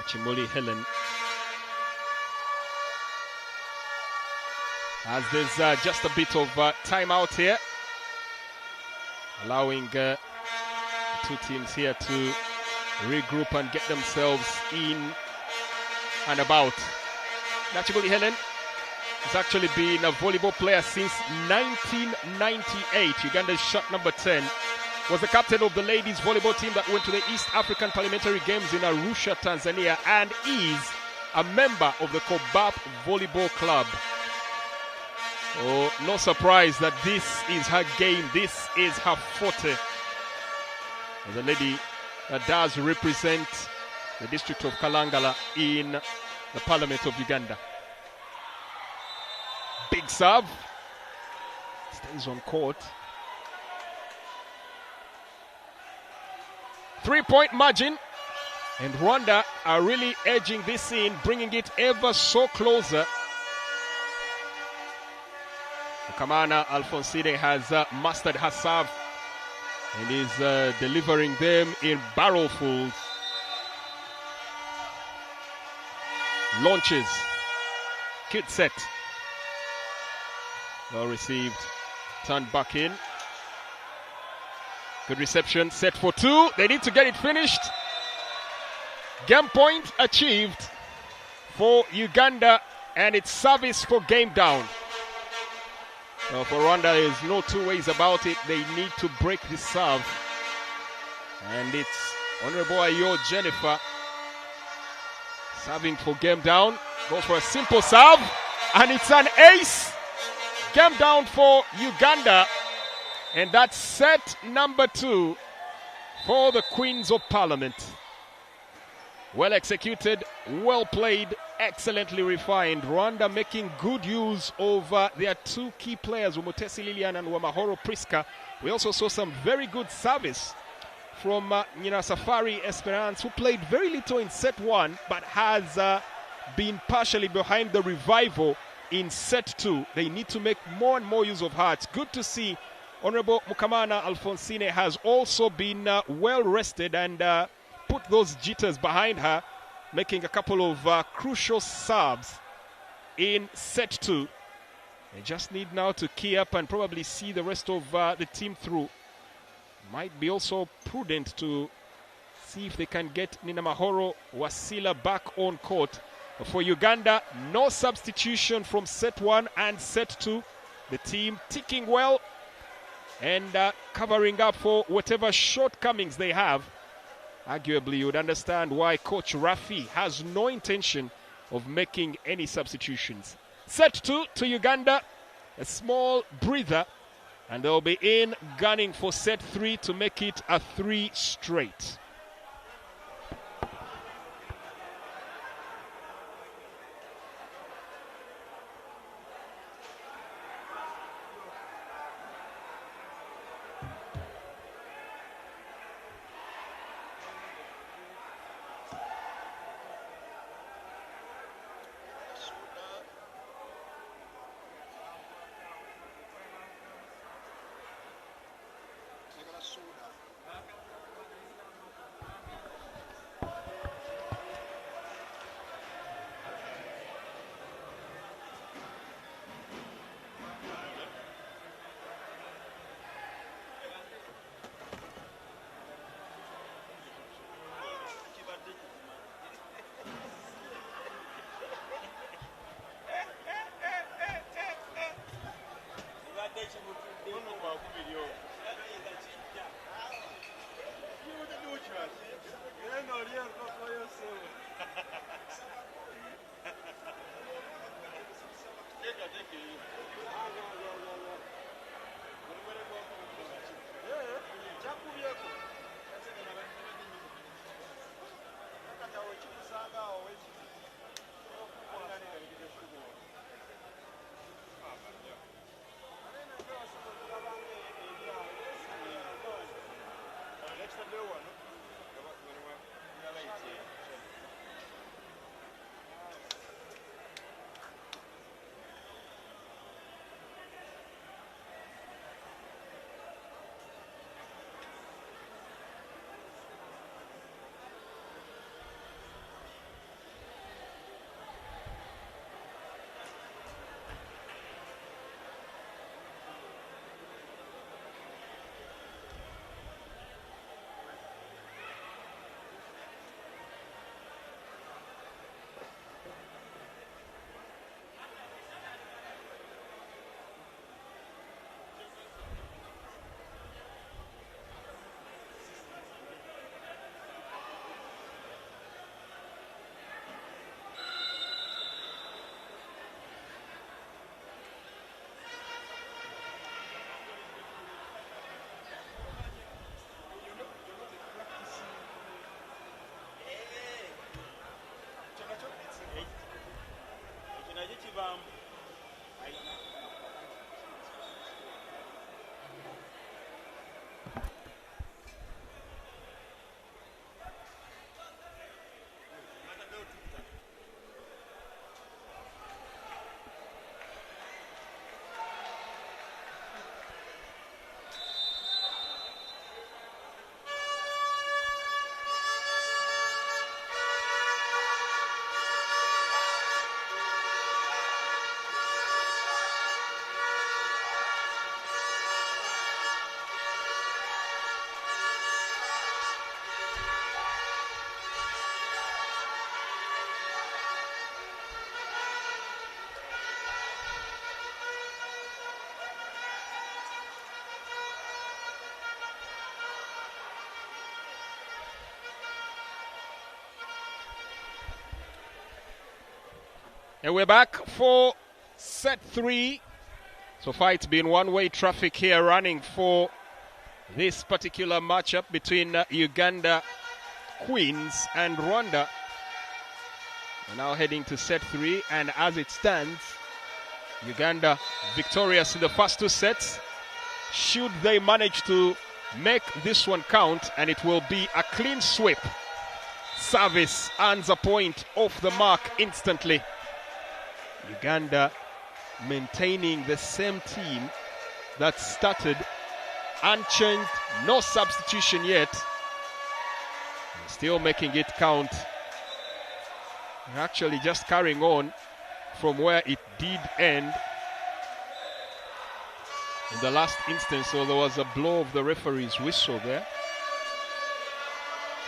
Nachimuli Helen. As there's just a bit of timeout here, allowing the two teams here to regroup and get themselves in and about. Nachimuli Helen has actually been a volleyball player since 1998. Uganda's shot number 10. Was the captain of the ladies volleyball team that went to the East African Parliamentary Games in Arusha, Tanzania, and is a member of the Kobap Volleyball Club. Oh, no surprise that this is her game. This is her forte. The lady that does represent the district of Kalangala in the Parliament of Uganda. Big serve. Stays on court. 3-point margin. And Rwanda are really edging this in, bringing it ever so closer. Kamana Alphonsine has mastered her serve and is delivering them in barrelfuls. Launches. Cute set. Well received. Turned back in. Good reception. Set for two. They need to get it finished. Game point achieved for Uganda, and it's service for game down. Well, for Rwanda, there's no two ways about it. They need to break this serve. And it's Honorable Ayo Jennifer serving for game down. Goes for a simple serve. And it's an ace. Game down for Uganda. And that's set number 2 for the Queens of Parliament. Well executed, well played, excellently refined. Rwanda making good use of their two key players, Umutesi Lilian and Wamahoro Priska. We also saw some very good service from Safari Esperance, who played very little in set 1, but has been partially behind the revival in set 2. They need to make more and more use of her. It's good to see Honorable Mukamana Alphonsine has also been well rested and put those jitters behind her, making a couple of crucial serves in set 2. They just need now to key up and probably see the rest of the team through. Might be also prudent to see if they can get Nina Mahoro Wasila back on court. For Uganda, no substitution from set 1 and set 2. The team ticking well and covering up for whatever shortcomings they have. Arguably, you would understand why Coach Rafi has no intention of making any substitutions. Set 2 to Uganda, a small breather, and they'll be in gunning for set 3 to make it a 3 straight. And we're back for set 3. So far it's been one-way traffic here running for this particular matchup between Uganda Queens and Rwanda. We're now heading to set 3, and as it stands, Uganda victorious in the first 2 sets. Should they manage to make this one count, and it will be a clean sweep. Service earns a point off the mark instantly. Uganda maintaining the same team that started, unchanged, no substitution yet. Still making it count. Actually just carrying on from where it did end in the last instance. So there was a blow of the referee's whistle there.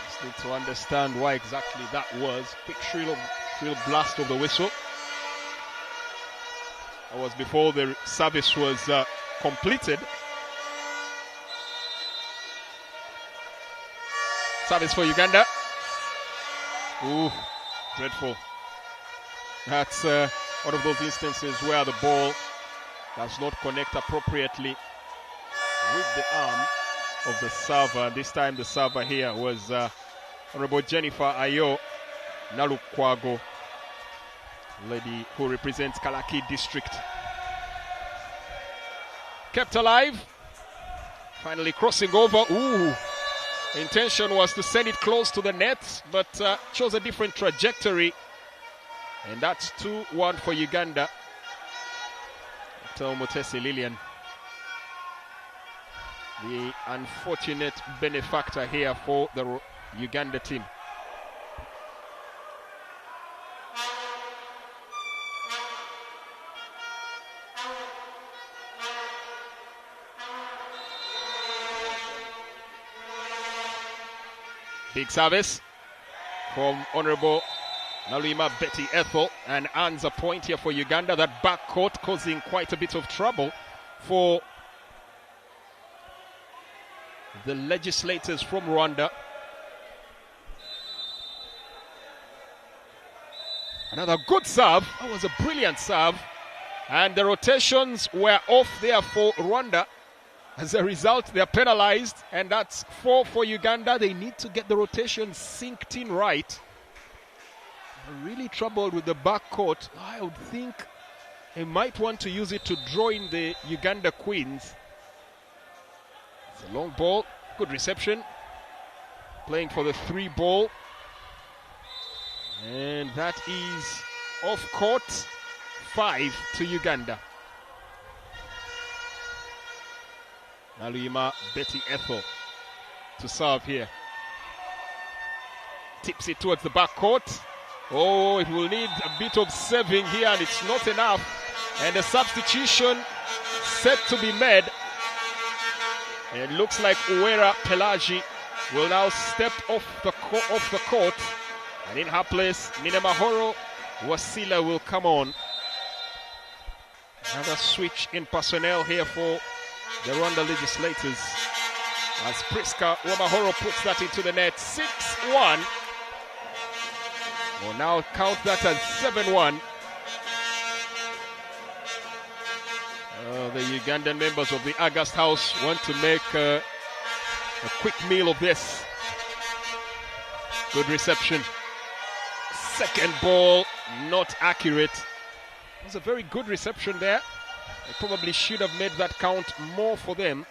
Just need to understand why exactly that was. Quick shrill blast of the whistle. That was before the service was completed. Service for Uganda. Ooh, dreadful. That's one of those instances where the ball does not connect appropriately with the arm of the server. This time the server here was Honorable Jennifer Ayo Nalukwago, lady who represents Kalaki District. Kept alive. Finally crossing over. Ooh. Intention was to send it close to the net, but chose a different trajectory. And that's 2-1 for Uganda. Tell Mutesi Lillian, the unfortunate benefactor here for the Uganda team. Big service from Honorable Nalima Betty Ethel, and earns a point here for Uganda. That backcourt causing quite a bit of trouble for the legislators from Rwanda. Another good serve. That was a brilliant serve. And the rotations were off there for Rwanda. As a result, they're penalized, and that's 4 for Uganda. They need to get the rotation synced in right. They're really troubled with the backcourt. I would think they might want to use it to draw in the Uganda Queens. It's a long ball, good reception. Playing for the 3 ball. And that is off court, 5 to Uganda. Nalima Betty Ethel to serve here. Tips it towards the backcourt. Oh, it will need a bit of saving here, and it's not enough. And a substitution set to be made. It looks like Uwera Pelagi will now step off the court. And in her place, Minemahoro Wasila will come on. Another switch in personnel here for the Rwanda legislators, as Priska Wamahoro puts that into the net. 6-1. We'll now count that as 7-1. The Ugandan members of the August House want to make a quick meal of this. Good reception. Second ball, not accurate. It was a very good reception there. They probably should have made that count more for them.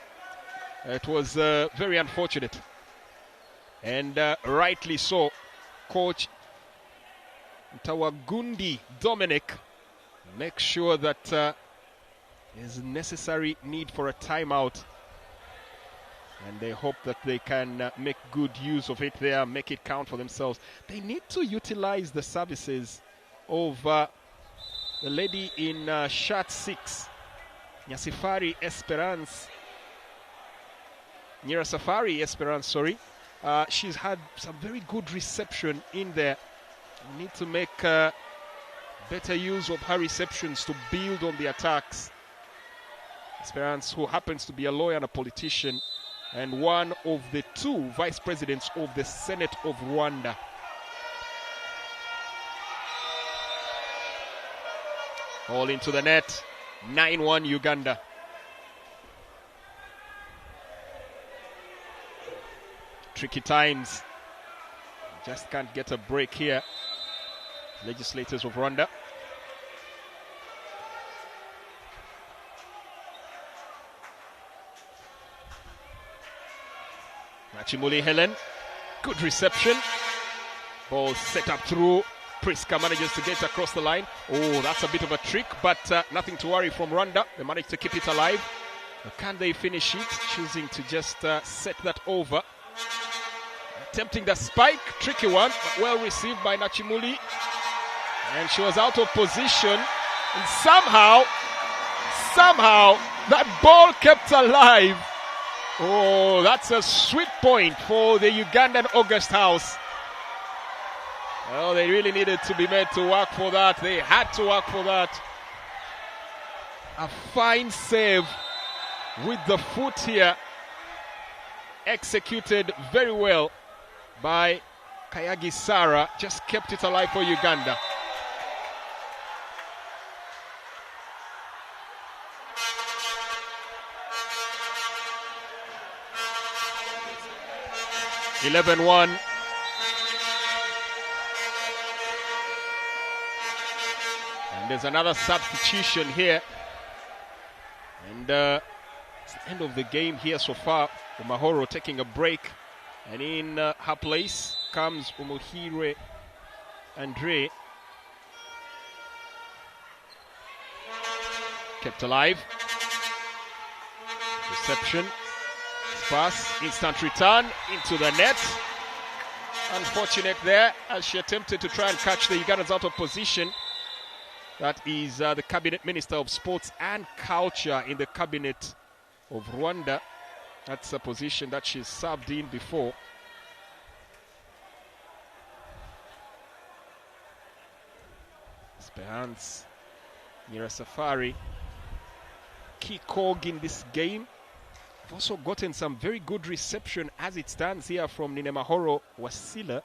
It was very unfortunate. And rightly so. Coach Ntawagundi Dominic makes sure that there's necessary need for a timeout. And they hope that they can make good use of it there, make it count for themselves. They need to utilize the services of the lady in shirt 6. Nyirasafari Esperance, sorry. She's had some very good reception in there. We need to make better use of her receptions to build on the attacks. Esperance, who happens to be a lawyer and a politician, and one of the 2 vice presidents of the Senate of Rwanda. All into the net. 9-1 Uganda. Tricky times. Just can't get a break here. Legislators of Rwanda. Nachimuli Helen. Good reception. Ball set up through. Priska manages to get across the line. Oh, that's a bit of a trick, but nothing to worry from Rwanda. They managed to keep it alive. But can they finish it? Choosing to just set that over. Attempting the spike. Tricky one, but well received by Nachimuli. And she was out of position. And somehow, that ball kept alive. Oh, that's a sweet point for the Ugandan August House. Well, they really needed to be made to work for that. They had to work for that. A fine save with the foot here. Executed very well by Kayagi Sarah. Just kept it alive for Uganda. (11-1). And there's another substitution here. And it's the end of the game here so far. Umahoro taking a break. And in her place comes Umuhire Andre. Kept alive. Reception. Pass. Instant return into the net. Unfortunate there as she attempted to try and catch the Ugandans out of position. That is the Cabinet Minister of Sports and Culture in the Cabinet of Rwanda. That's a position that she's served in before. Esperance Nyirasafari, key cog in this game. We've also gotten some very good reception as it stands here from Ninemahoro Wasila.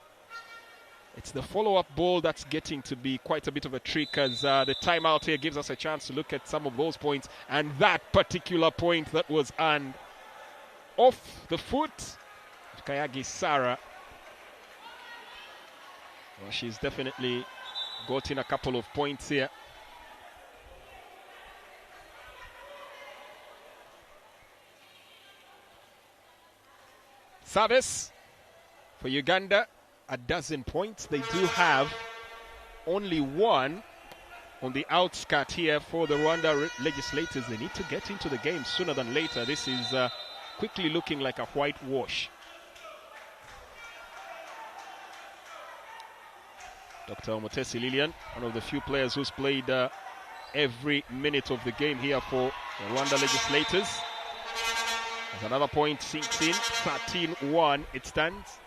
It's the follow-up ball that's getting to be quite a bit of a trick, as the timeout here gives us a chance to look at some of those points. And that particular point that was earned off the foot of Kayagi Sarah. Well, she's definitely gotten a couple of points here. Service for Uganda, a dozen points. They do have only one on the outskirt here for the Rwanda legislators. They need to get into the game sooner than later. This is quickly looking like a whitewash. Dr. Omotesi Lilian, one of the few players who's played every minute of the game here for the Rwanda legislators. As another point sinks in, 13-1 it stands.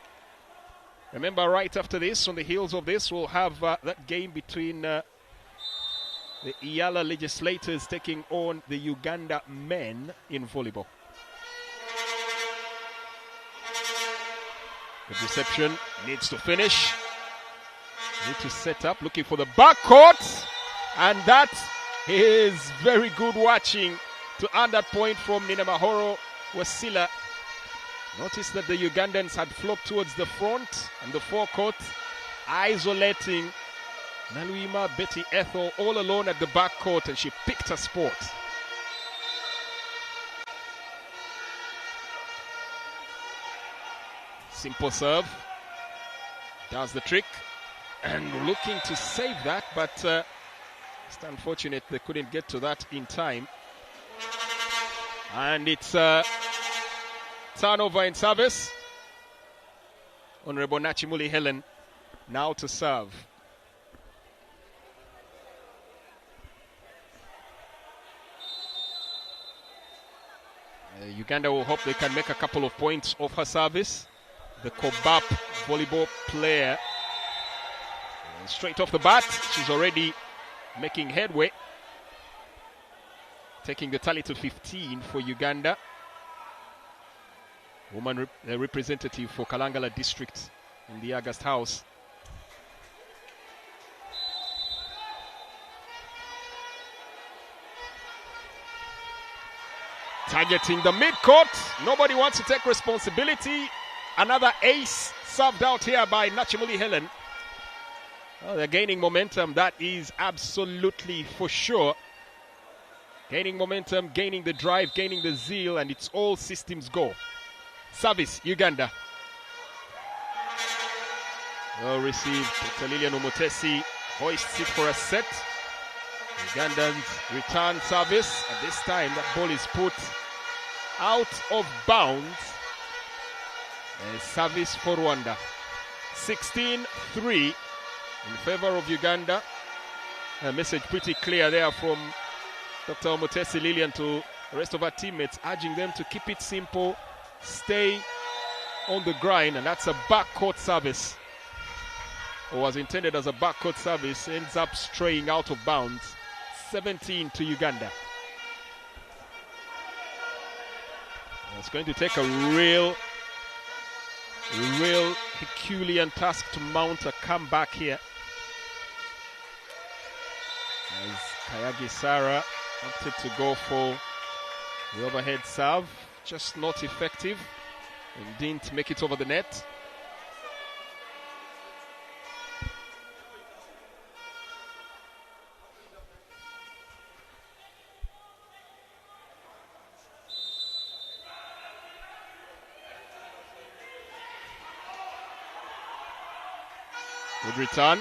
Remember, right after this, on the heels of this, we'll have that game between the EALA legislators taking on the Uganda men in volleyball. Good reception, needs to finish. Need to set up, looking for the backcourt. And that is very good watching to earn that point from Ninemahoro Wasila. Notice that the Ugandans had flocked towards the front and the forecourt, isolating Naluima Betty Ethel all alone at the backcourt, and she picked her spot. Simple serve. Does the trick. And looking to save that, but it's unfortunate they couldn't get to that in time. And it's turnover in service. Honorable Nachimuli Helen now to serve. Uganda will hope they can make a couple of points off her service. The Kobap volleyball player. And straight off the bat, she's already making headway. Taking the tally to 15 for Uganda. Woman representative for Kalangala district in the August House. Targeting the mid-court. Nobody wants to take responsibility. Another ace served out here by Nachimuli Helen. Well, they're gaining momentum, that is absolutely for sure. Gaining momentum, gaining the drive, gaining the zeal, and it's all systems go. Service, Uganda. Well received. Lilian Umutesi hoists it for a set. Ugandans return service. At this time, that ball is put out of bounds. Service for Rwanda. 16-3 in favor of Uganda. A message pretty clear there from Dr. Umutesi Lilian to the rest of our teammates, urging them to keep it simple, stay on the grind, and that's a backcourt service. Or was intended as a backcourt service, ends up straying out of bounds. 17 to Uganda. It's going to take a real Herculean task to mount a comeback here. As Kayagi Sara opted to go for the overhead serve, just not effective and didn't make it over the net. Good return.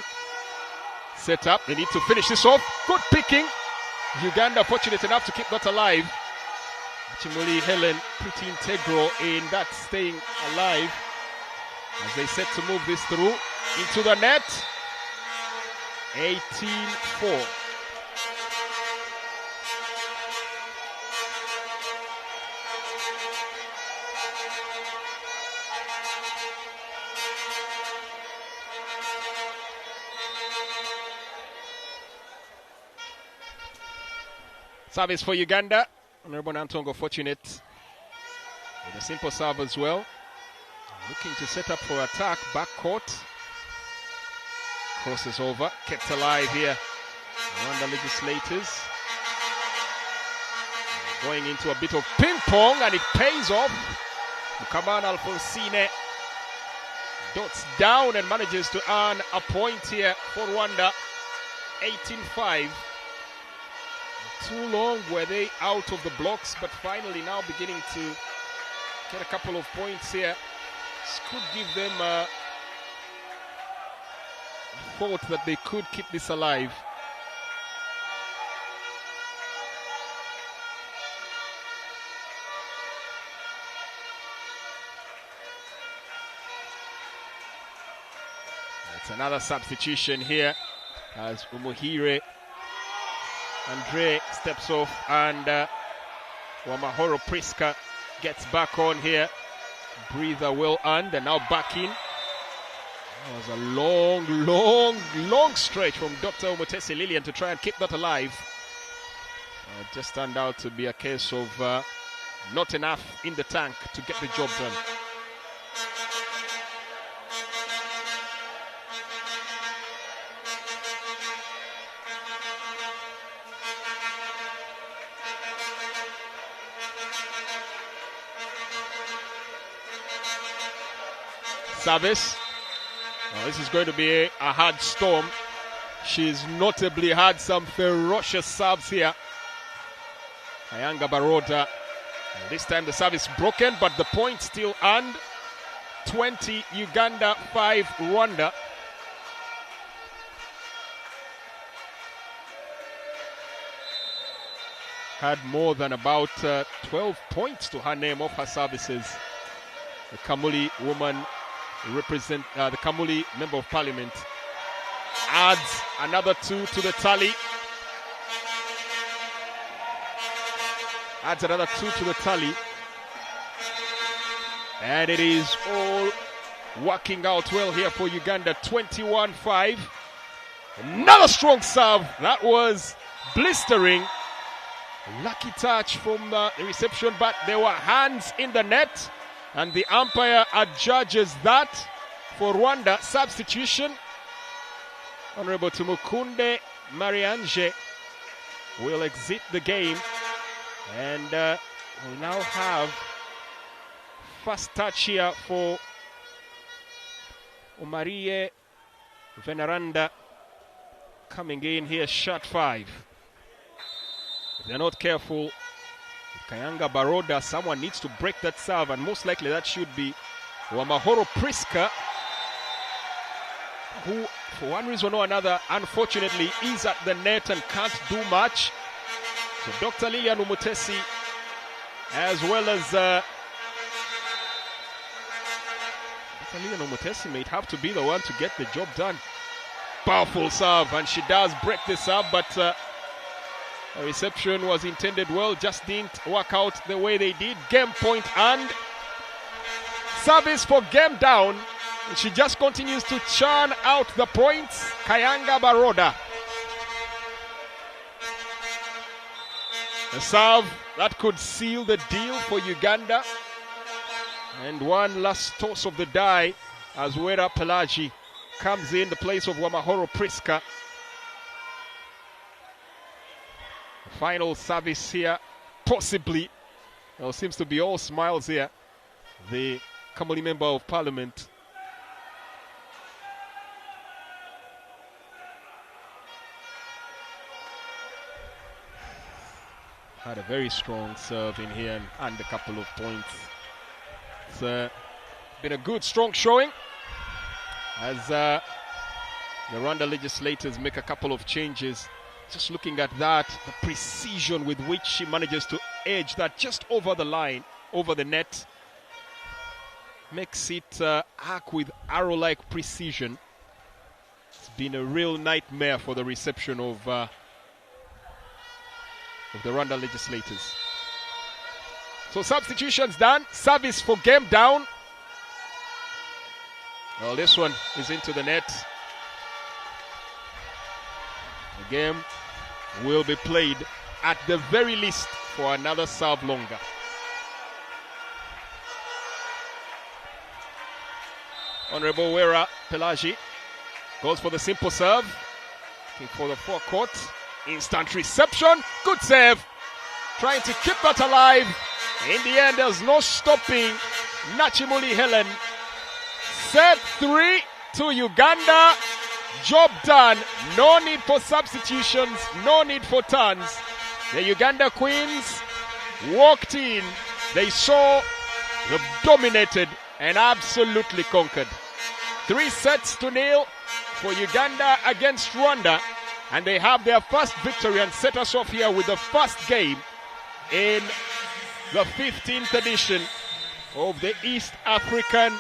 Set up. They need to finish this off. Good picking. Uganda fortunate enough to keep that alive. Chimuli Helen pretty integral in that staying alive as they set to move this through into the net. 18-4. Service for Uganda. Honorable Nantongo fortunate with a simple serve as well. Looking to set up for attack. Backcourt. Crosses over. Kept alive here. Rwanda legislators. Going into a bit of ping pong and it pays off. Mukamana Alfonsine dots down and manages to earn a point here for Rwanda. 18-5. Too long were they out of the blocks, but finally now beginning to get a couple of points here. This could give them a thought that they could keep this alive. It's another substitution here as Umuhire Andre steps off and Wamahoro Priska gets back on here. Breather well earned and now back in. That was a long stretch from Dr. Umutesi Lilian to try and keep that alive. It just turned out to be a case of not enough in the tank to get the job done. Service. Now this is going to be a hard storm. She's notably had some ferocious serves here. Ayanga Baroda. This time the service broken, but the point still earned. 20 Uganda, 5 Rwanda. Had more than about 12 points to her name off her services. The Kamuli woman represent the Kamuli Member of Parliament adds another 2 to the tally. Adds another 2 to the tally. And it is all working out well here for Uganda. 21-5. Another strong serve. That was blistering. Lucky touch from the reception, but there were hands in the net. And the umpire adjudges that for Rwanda. Substitution. Honorable Tumukunde Mariange will exit the game. And will now have first touch here for Omarie Veneranda coming in here, shot 5. If they're not careful, Kayanga Baroda, someone needs to break that serve, and most likely that should be Wamahoro Priska, who, for one reason or another, unfortunately is at the net and can't do much. So Dr. Lilian Umutesi, as well as Dr. Lilian Umutesi, may have to be the one to get the job done. Powerful serve, and she does break this up, but the reception was intended well, just didn't work out the way they did. Game point and service for game down. And she just continues to churn out the points. Kayanga Baroda. A serve that could seal the deal for Uganda. And one last toss of the die as Wera Pelagi comes in the place of Wamahoro Priska. Final service here, possibly. Well, seems to be all smiles here. The Kamuli Member of Parliament. Had a very strong serve in here and a couple of points. It's been a good, strong showing as the Rwanda legislators make a couple of changes. Just looking at that, the precision with which she manages to edge that just over the line, over the net, makes it arc with arrow-like precision. It's been a real nightmare for the reception of the Rwanda legislators. So substitutions done, service for game down. Well, this one is into the net. The game will be played at the very least for another serve longer. Honorable Wera Pelagi goes for the simple serve. Looking for the forecourt. Instant reception. Good save. Trying to keep that alive. In the end, there's no stopping Nachimuli Helen. Set 3 to Uganda. Job done. No need for substitutions. No need for turns. The Uganda Queens walked in. They saw, they dominated and absolutely conquered. 3-0 for Uganda against Rwanda. And they have their first victory and set us off here with the first game in the 15th edition of the East African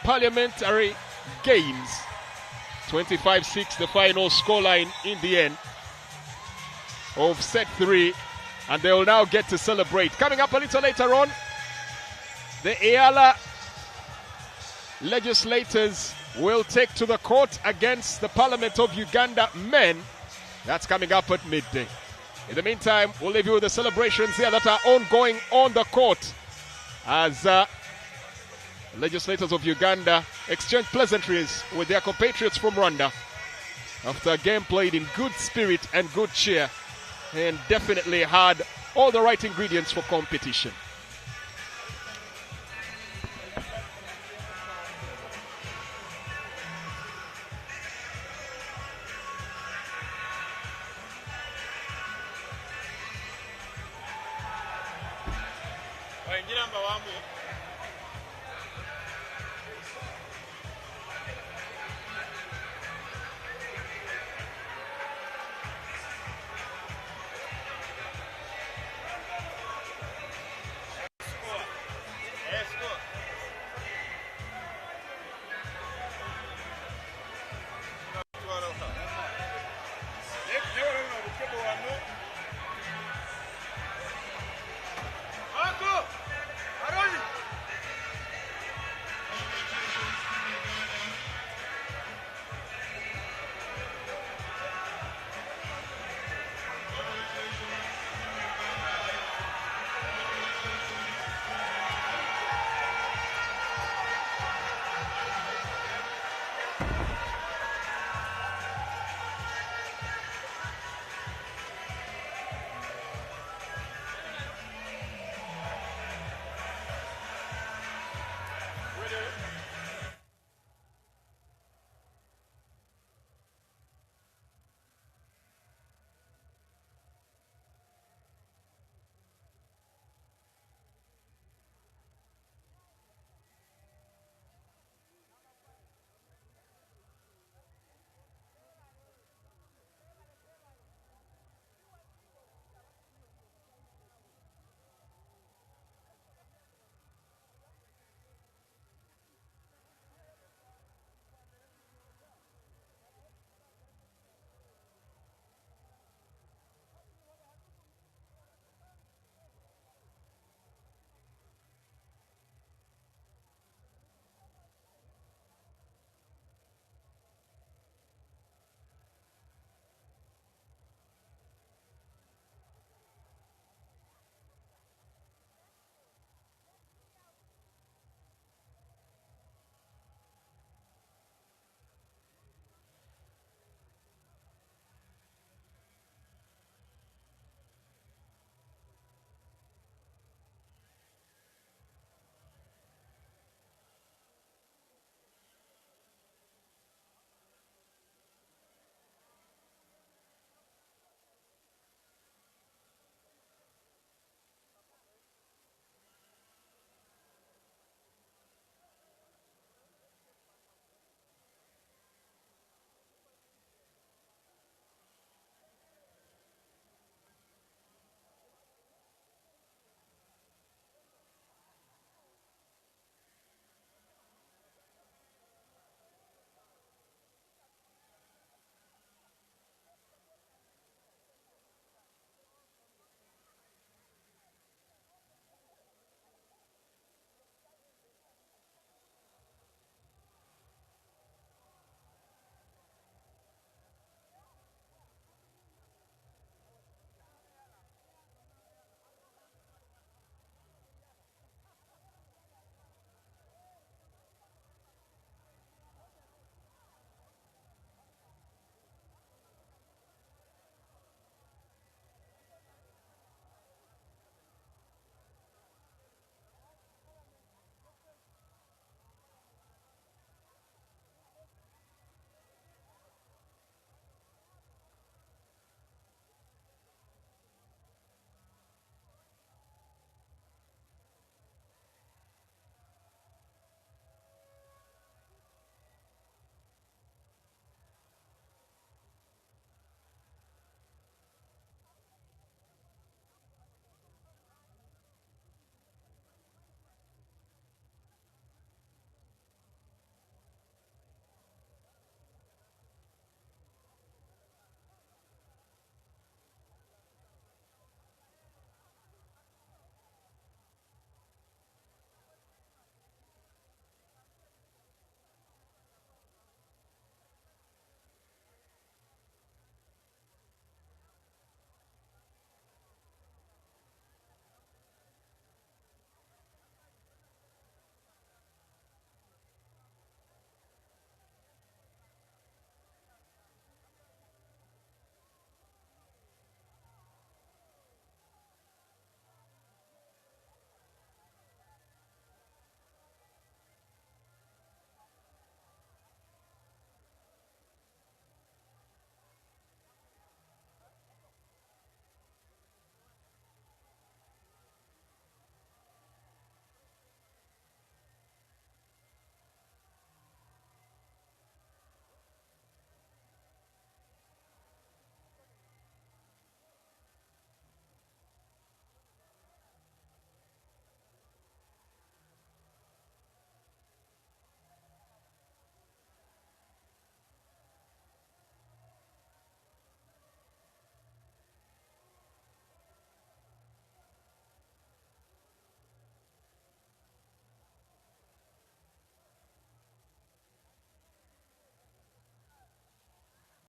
Parliamentary Games. 25-6 the final scoreline in the end of set 3, and they will now get to celebrate. Coming up a little later on, the EALA legislators will take to the court against the Parliament of Uganda men. That's coming up at midday. In the meantime, we'll leave you with the celebrations here that are ongoing on the court as legislators of Uganda exchange pleasantries with their compatriots from Rwanda after a game played in good spirit and good cheer, and definitely had all the right ingredients for competition. Waingira mba wamu